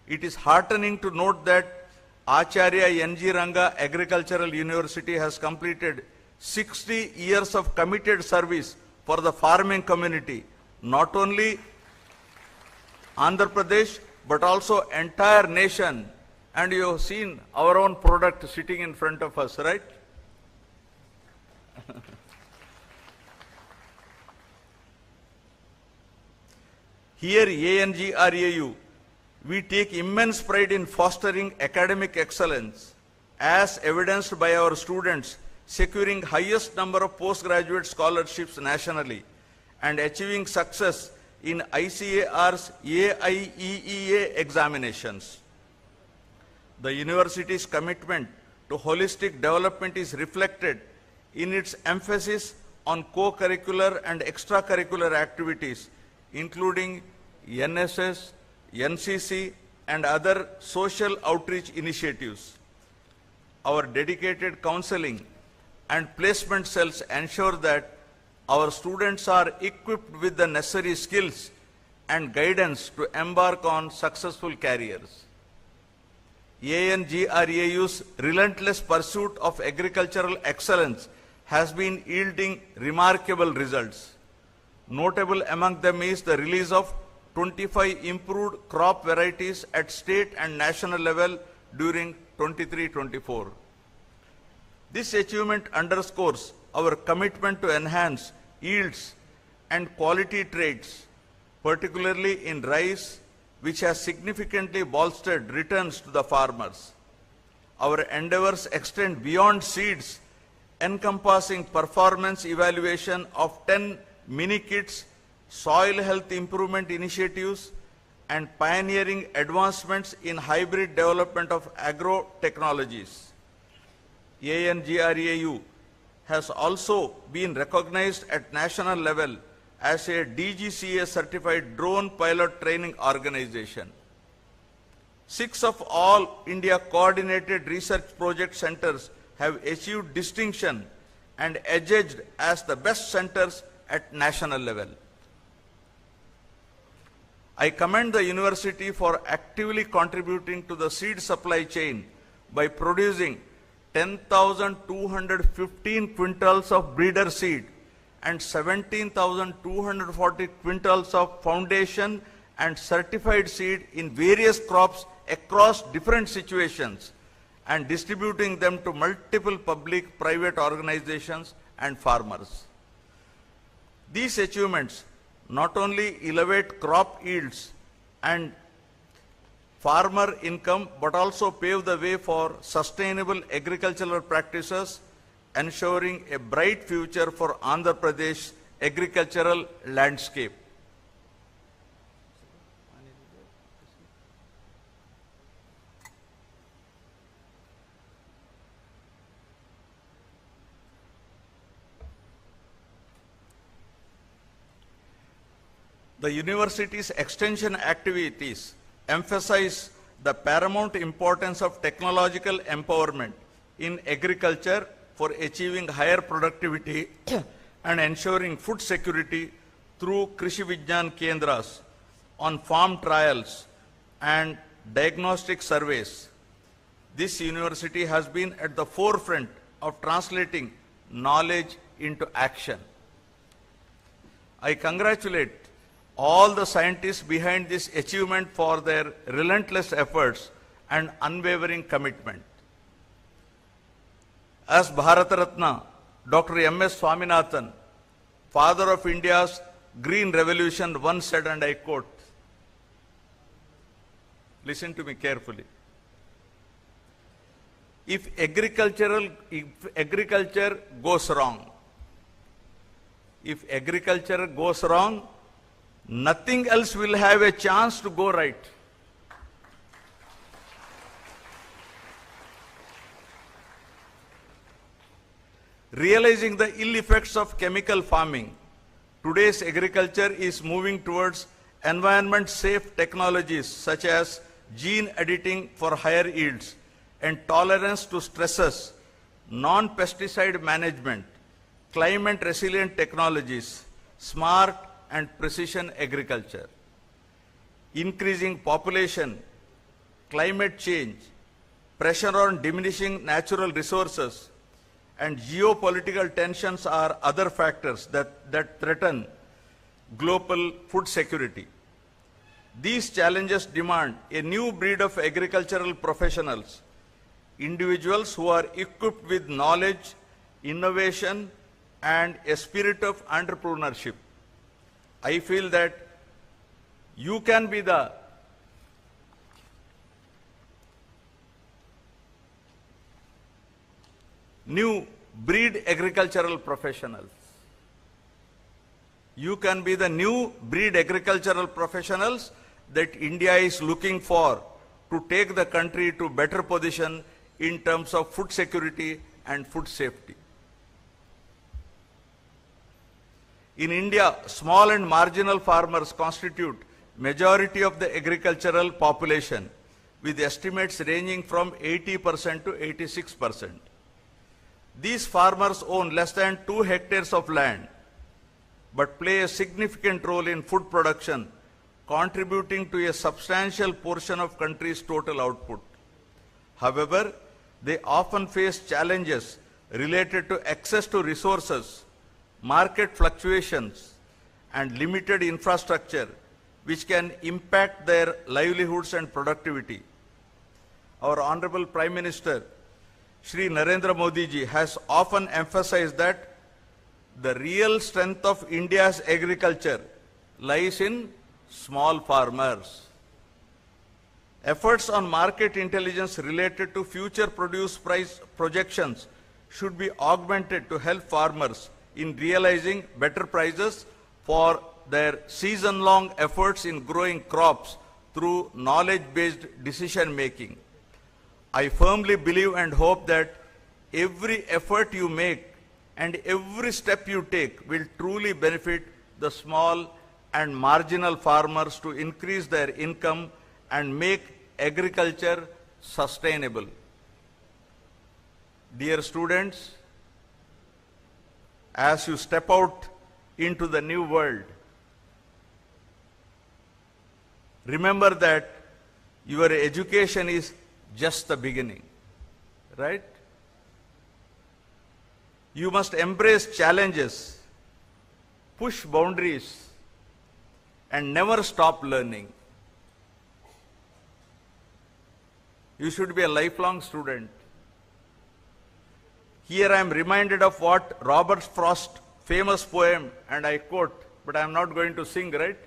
It is heartening to note that Acharya NG.Ranga Agricultural University has completed 60 years of committed service for the farming community, not only Andhra Pradesh, but also entire nation. And you have seen our own product sitting in front of us, right? Here, ANGRAU, we take immense pride in fostering academic excellence, as evidenced by our students securing highest number of postgraduate scholarships nationally and achieving success in ICAR's AIEEA examinations. The university's commitment to holistic development is reflected in its emphasis on co-curricular and extracurricular activities, including NSS, NCC, and other social outreach initiatives. Our dedicated counseling and placement cells ensure that our students are equipped with the necessary skills and guidance to embark on successful careers. ANGRAU's relentless pursuit of agricultural excellence has been yielding remarkable results. Notable among them is the release of 25 improved crop varieties at state and national level during 23-24. This achievement underscores our commitment to enhance yields and quality traits, particularly in rice, which has significantly bolstered returns to the farmers. Our endeavors extend beyond seeds, encompassing performance evaluation of 10 mini-kits, soil health improvement initiatives, and pioneering advancements in hybrid development of agro-technologies. ANGRAU has also been recognized at national level as a DGCA certified drone pilot training organization. 6 of all India coordinated research project centers have achieved distinction and adjudged as the best centers at national level. I commend the university for actively contributing to the seed supply chain by producing 10,215 quintals of breeder seed and 17,240 quintals of foundation and certified seed in various crops across different situations and distributing them to multiple public, private organizations and farmers. These achievements not only elevate crop yields and farmer income, but also pave the way for sustainable agricultural practices, ensuring a bright future for Andhra Pradesh agricultural landscape. The university's extension activities emphasize the paramount importance of technological empowerment in agriculture for achieving higher productivity and ensuring food security through Krishi Vijnan Kendras, on farm trials and diagnostic surveys. This university has been at the forefront of translating knowledge into action. I congratulate all the scientists behind this achievement for their relentless efforts and unwavering commitment. As Bharata Ratna, Dr. M.S. Swaminathan, father of India's Green Revolution, once said, and I quote, listen to me carefully, if agriculture goes wrong, nothing else will have a chance to go right. Realizing the ill effects of chemical farming, today's agriculture is moving towards environment-safe technologies such as gene editing for higher yields and tolerance to stresses, non-pesticide management, climate-resilient technologies, smart and precision agriculture. Increasing population, climate change, pressure on diminishing natural resources, and geopolitical tensions are other factors that threaten global food security. These challenges demand a new breed of agricultural professionals, individuals who are equipped with knowledge, innovation, and a spirit of entrepreneurship. I feel that you can be the new breed agricultural professionals. You can be the new breed agricultural professionals that India is looking for to take the country to better position in terms of food security and food safety. In India, small and marginal farmers constitute majority of the agricultural population, with estimates ranging from 80% to 86%. These farmers own less than 2 hectares of land, but play a significant role in food production, contributing to a substantial portion of country's total output. However, they often face challenges related to access to resources, market fluctuations, and limited infrastructure, which can impact their livelihoods and productivity. Our Honorable Prime Minister, Shri Narendra Modi ji, has often emphasized that the real strength of India's agriculture lies in small farmers. Efforts on market intelligence related to future produce price projections should be augmented to help farmers in realizing better prices for their season-long efforts in growing crops through knowledge-based decision-making. I firmly believe and hope that every effort you make and every step you take will truly benefit the small and marginal farmers to increase their income and make agriculture sustainable. Dear students, as you step out into the new world, remember that your education is just the beginning, right? You must embrace challenges, push boundaries, and never stop learning. You should be a lifelong student. Here I am reminded of what Robert Frost's famous poem, and I quote, but I am not going to sing, right?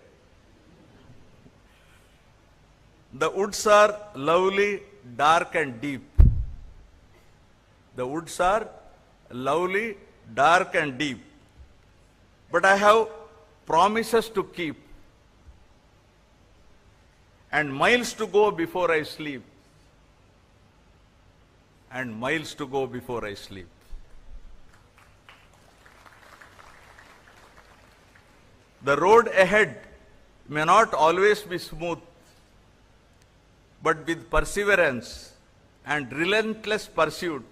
The woods are lovely, dark and deep. The woods are lovely, dark and deep. But I have promises to keep and miles to go before I sleep. And miles to go before I sleep. The road ahead may not always be smooth, but with perseverance and relentless pursuit,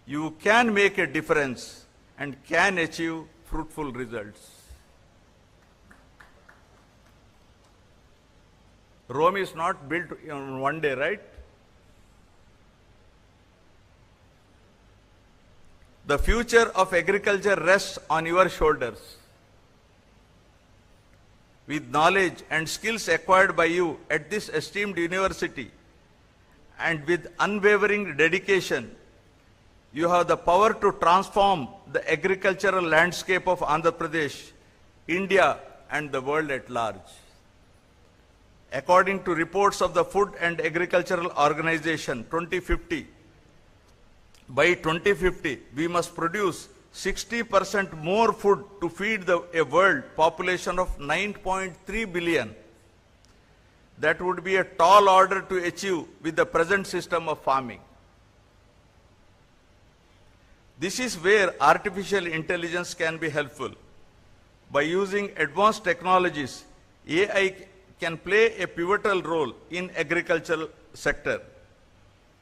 you can make a difference and can achieve fruitful results. Rome is not built in one day, right? The future of agriculture rests on your shoulders. With knowledge and skills acquired by you at this esteemed university and with unwavering dedication, you have the power to transform the agricultural landscape of Andhra Pradesh, India, and the world at large. According to reports of the Food and Agricultural Organization 2050, by 2050, we must produce 60% more food to feed a world population of 9.3 billion. That would be a tall order to achieve with the present system of farming. This is where artificial intelligence can be helpful. By using advanced technologies, AI can play a pivotal role in agricultural sector.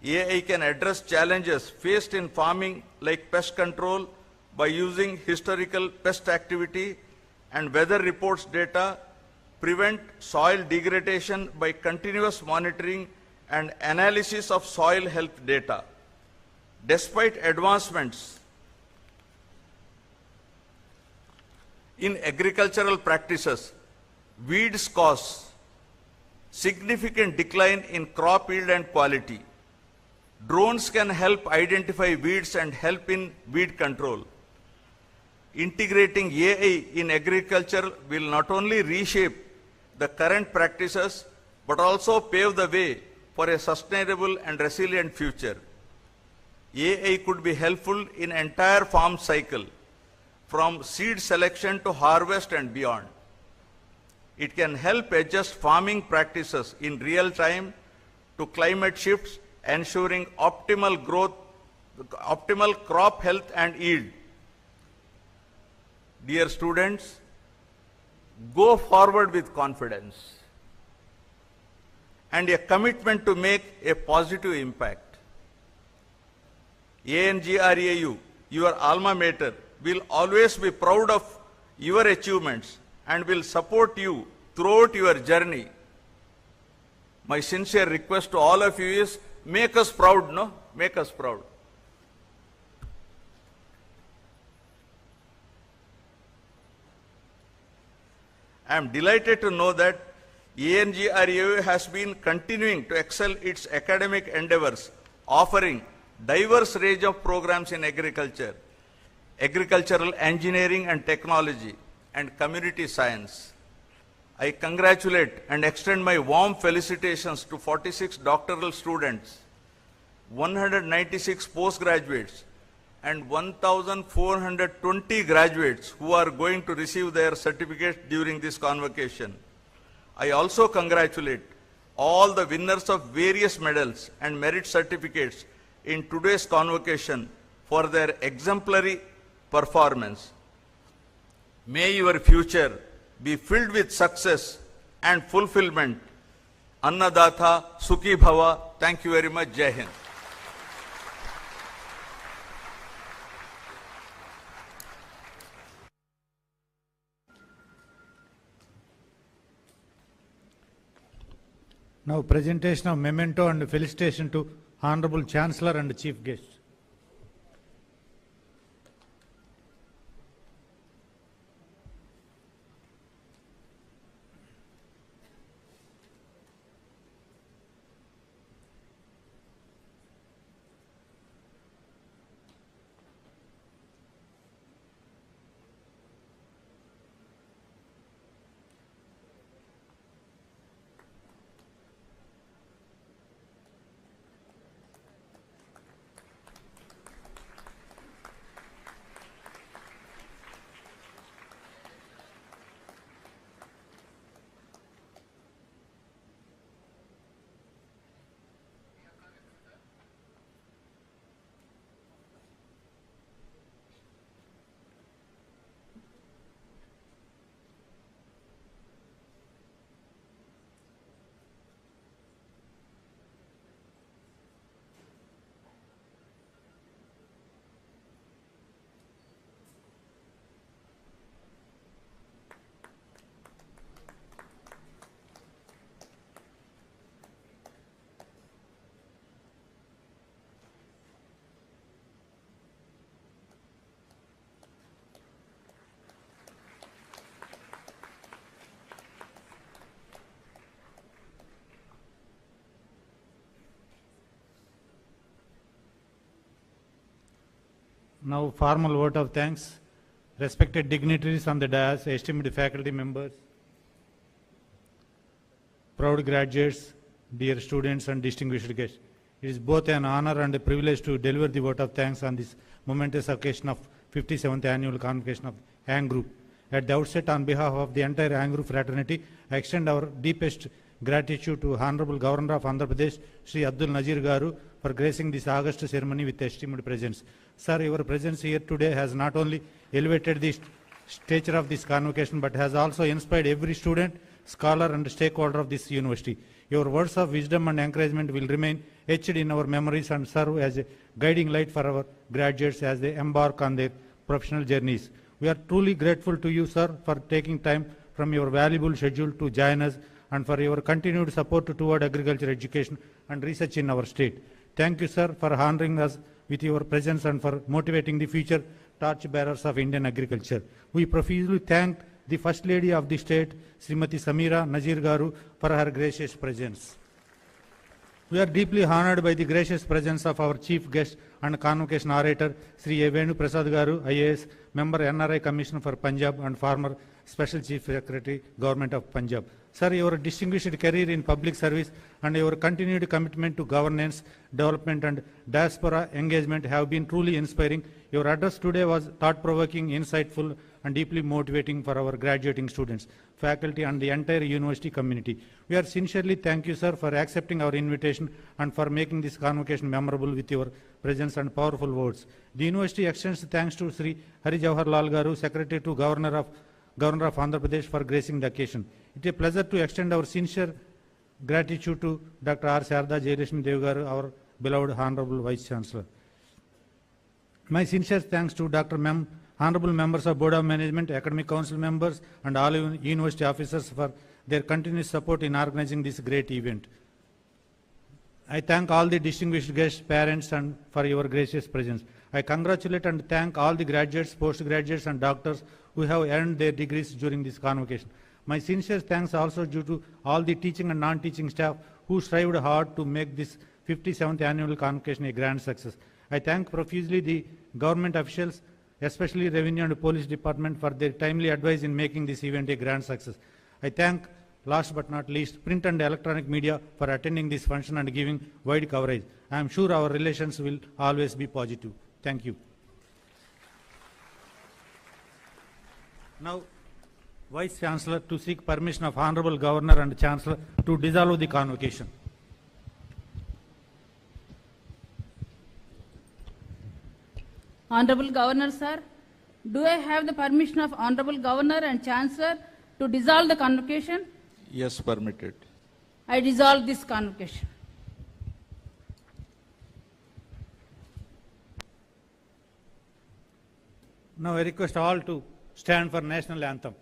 AI can address challenges faced in farming like pest control by using historical pest activity and weather reports data, prevent soil degradation by continuous monitoring and analysis of soil health data. Despite advancements in agricultural practices, weeds cause significant decline in crop yield and quality. Drones can help identify weeds and help in weed control. Integrating AI in agriculture will not only reshape the current practices, but also pave the way for a sustainable and resilient future. AI could be helpful in entire farm cycle, from seed selection to harvest and beyond. It can help adjust farming practices in real time to climate shifts, ensuring optimal growth, optimal crop health and yield. Dear students, go forward with confidence and a commitment to make a positive impact. NG.Ranga, your alma mater, will always be proud of your achievements and will support you throughout your journey. My sincere request to all of you is, make us proud, no? Make us proud. I am delighted to know that NG.Ranga has been continuing to excel its academic endeavors, offering diverse range of programs in agriculture, agricultural engineering and technology, and community science. I congratulate and extend my warm felicitations to 46 doctoral students, 196 postgraduates, and 1,420 graduates who are going to receive their certificates during this convocation. I also congratulate all the winners of various medals and merit certificates in today's convocation for their exemplary performance. May your future be filled with success and fulfillment. Annadatha Sukhi Bhava. Thank you very much. Jai Hind. Now presentation of memento and felicitation to Honorable Chancellor and Chief Guest. Now formal vote of thanks. Respected dignitaries on the dais, esteemed faculty members, proud graduates, dear students and distinguished guests. It is both an honor and a privilege to deliver the vote of thanks on this momentous occasion of 57th Annual Convocation of ANG Group. At the outset, on behalf of the entire ANG Group fraternity, I extend our deepest gratitude to Honorable Governor of Andhra Pradesh, Sri Abdul Nazir Garu, for gracing this August ceremony with esteemed presence. Sir, your presence here today has not only elevated the stature of this convocation, but has also inspired every student, scholar and stakeholder of this university. Your words of wisdom and encouragement will remain etched in our memories and serve as a guiding light for our graduates as they embark on their professional journeys. We are truly grateful to you, sir, for taking time from your valuable schedule to join us and for your continued support toward agriculture education and research in our state. Thank you, sir, for honoring us with your presence and for motivating the future torchbearers of Indian agriculture. We profusely thank the First Lady of the state, Srimati Samira Nazir Garu, for her gracious presence. We are deeply honored by the gracious presence of our chief guest and convocation orator, Sri Venu Prasad Garu, IAS, member NRI Commission for Punjab and former Special Chief Secretary, Government of Punjab. Sir, your distinguished career in public service and your continued commitment to governance, development and diaspora engagement have been truly inspiring. Your address today was thought-provoking, insightful and deeply motivating for our graduating students, faculty and the entire university community. We are sincerely thank you, sir, for accepting our invitation and for making this convocation memorable with your presence and powerful words. The university extends thanks to Sri Hari Jawahar Lal Garu, Secretary to Governor of Andhra Pradesh, for gracing the occasion. It is a pleasure to extend our sincere gratitude to Dr. R. Sharda Jayalakshmi Dev Garu, our beloved Honorable Vice Chancellor. My sincere thanks to Dr. Honorable members of Board of Management, Academic Council members and all university officers for their continuous support in organizing this great event. I thank all the distinguished guests, parents and for your gracious presence. I congratulate and thank all the graduates, postgraduates and doctors who have earned their degrees during this convocation. My sincere thanks also due to all the teaching and non-teaching staff who strived hard to make this 57th Annual Convocation a grand success. I thank profusely the government officials, especially Revenue and Police Department, for their timely advice in making this event a grand success. I thank, last but not least, print and electronic media for attending this function and giving wide coverage. I am sure our relations will always be positive. Thank you. Now, Vice Chancellor to seek permission of Honorable Governor and Chancellor to dissolve the convocation. Honorable Governor, sir, do I have the permission of Honorable Governor and Chancellor to dissolve the convocation? Yes, permitted. I dissolve this convocation. Now I request all to stand for national anthem.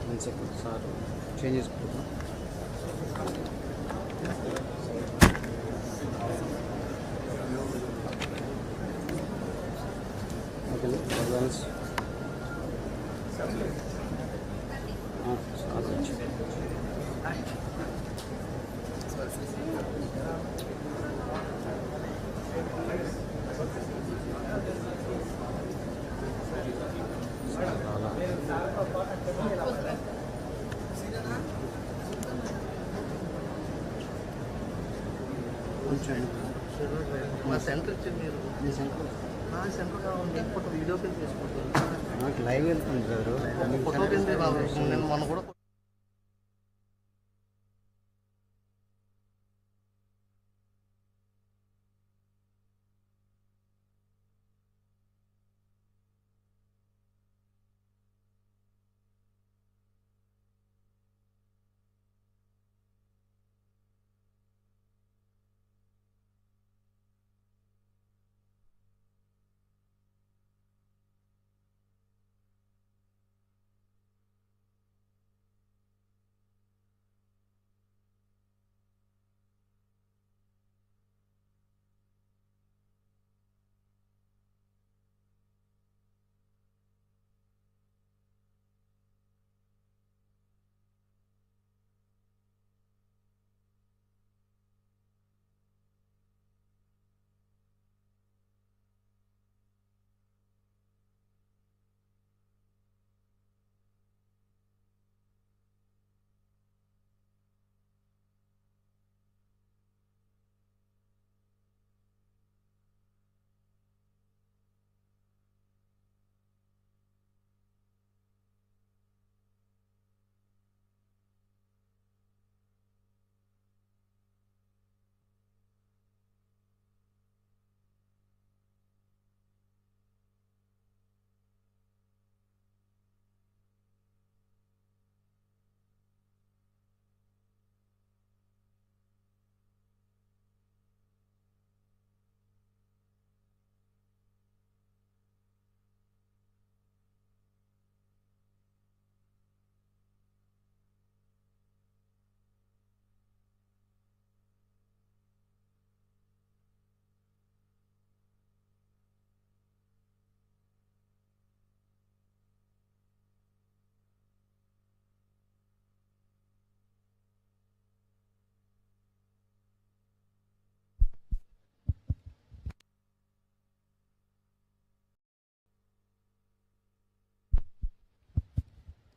One second, sir. Change చేసుకుంటున్నాం. Okay balance మా centre ఇచ్చింది మీరు మీ centre నా centre కావాలి photo video కింద తీసుకుంటాను నాకు live వెళ్తుంది బ్రదరు. ఫోటో కింద నేను మొన్న కూడా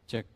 Check.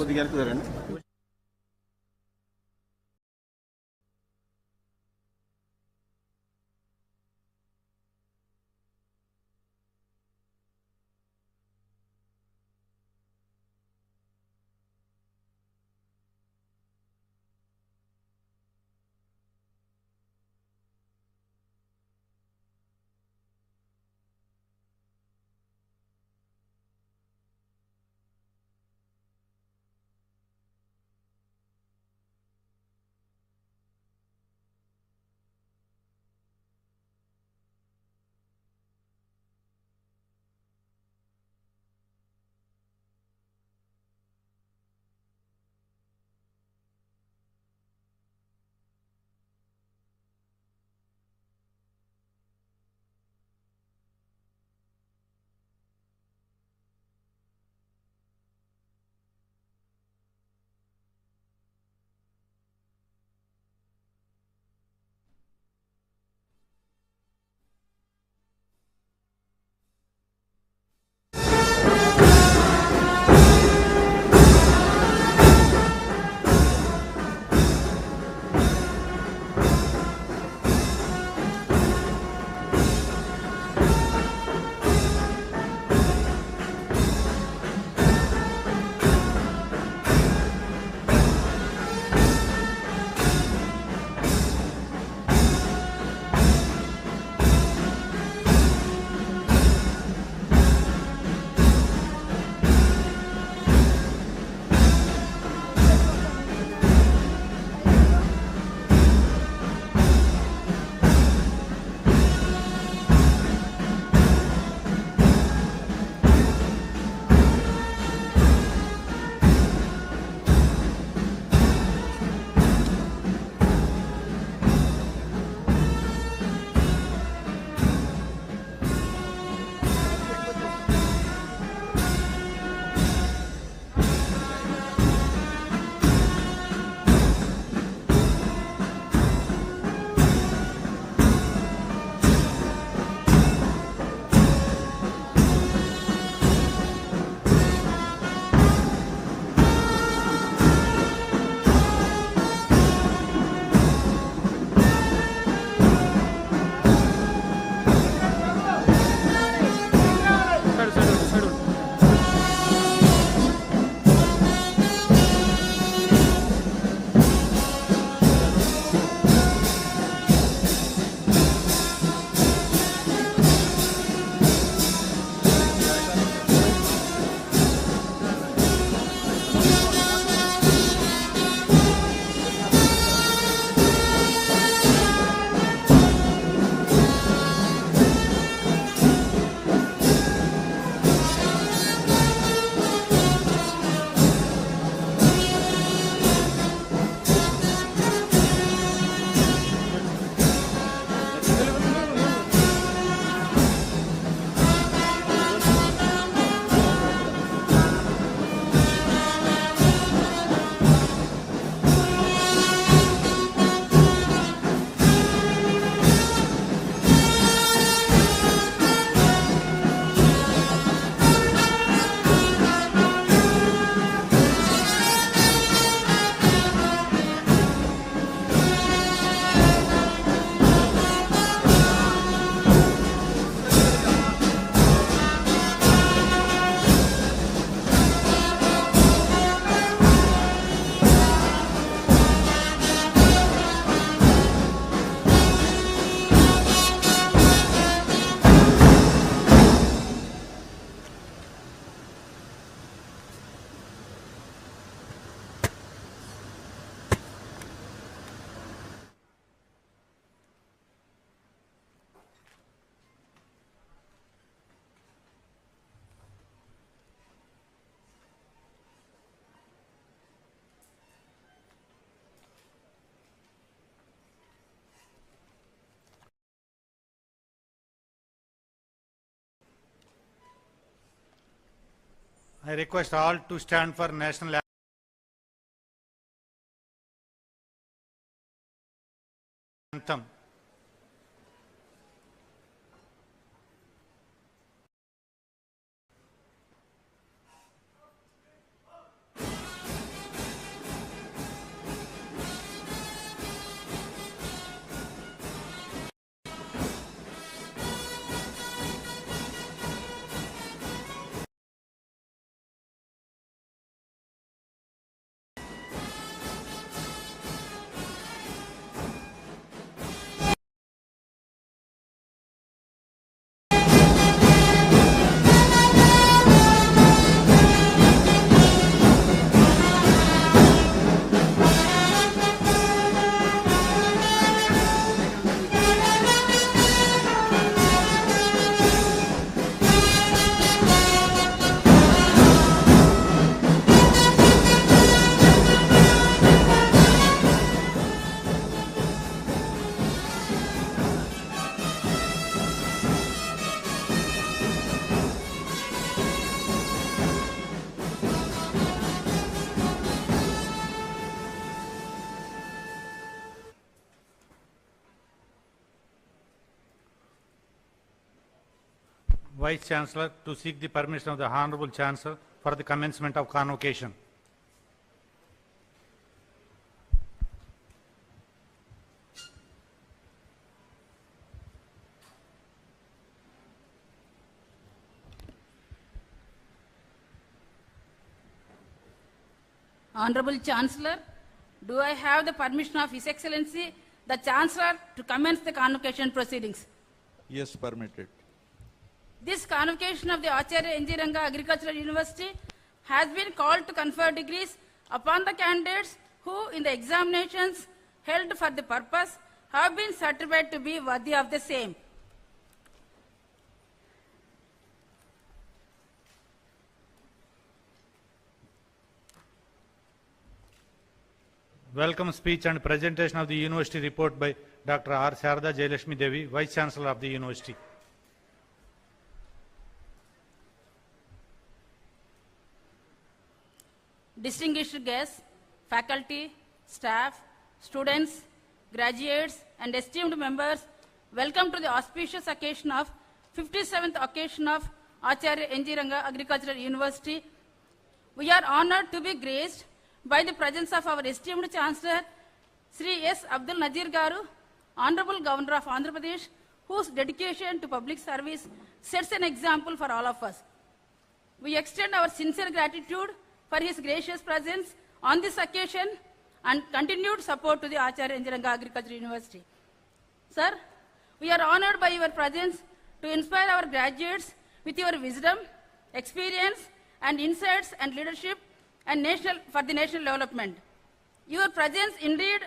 కొద్దిగా కుదరండి. I request all to stand for national anthem. Vice Chancellor to seek the permission of the Honorable Chancellor for the commencement of convocation. Honorable Chancellor, do I have the permission of His Excellency, the Chancellor, to commence the convocation proceedings? Yes, permitted. This convocation of the Acharya NG.Ranga Agricultural University has been called to confer degrees upon the candidates who, in the examinations held for the purpose, have been certified to be worthy of the same. Welcome speech and presentation of the University report by Dr. R. Sharda Jayalakshmi Devi, Vice Chancellor of the University. Distinguished guests, faculty, staff, students, graduates, and esteemed members, welcome to the auspicious occasion of 57th occasion of Acharya NG.Ranga Agricultural University. We are honored to be graced by the presence of our esteemed Chancellor, Sri S. Abdul Nazir Garu, Honorable Governor of Andhra Pradesh, whose dedication to public service sets an example for all of us. We extend our sincere gratitude for his gracious presence on this occasion and continued support to the Acharya NG.Ranga Agricultural University. Sir, we are honored by your presence to inspire our graduates with your wisdom, experience, and insights and leadership and for the national development. Your presence indeed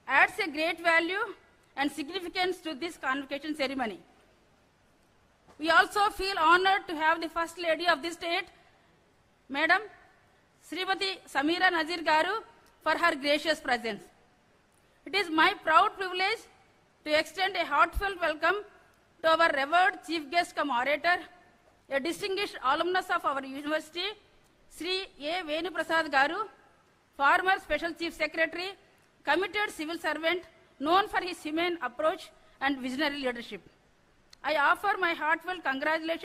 adds a great value and significance to this convocation ceremony. We also feel honored to have the First Lady of the state, Madam Srimati Samira Nazir Garu, for her gracious presence. It is my proud privilege to extend a heartfelt welcome to our revered chief guest cum orator, a distinguished alumnus of our university, Sri A. Venu Prasad Garu, former Special Chief Secretary, committed civil servant, known for his humane approach and visionary leadership. I offer my heartfelt congratulations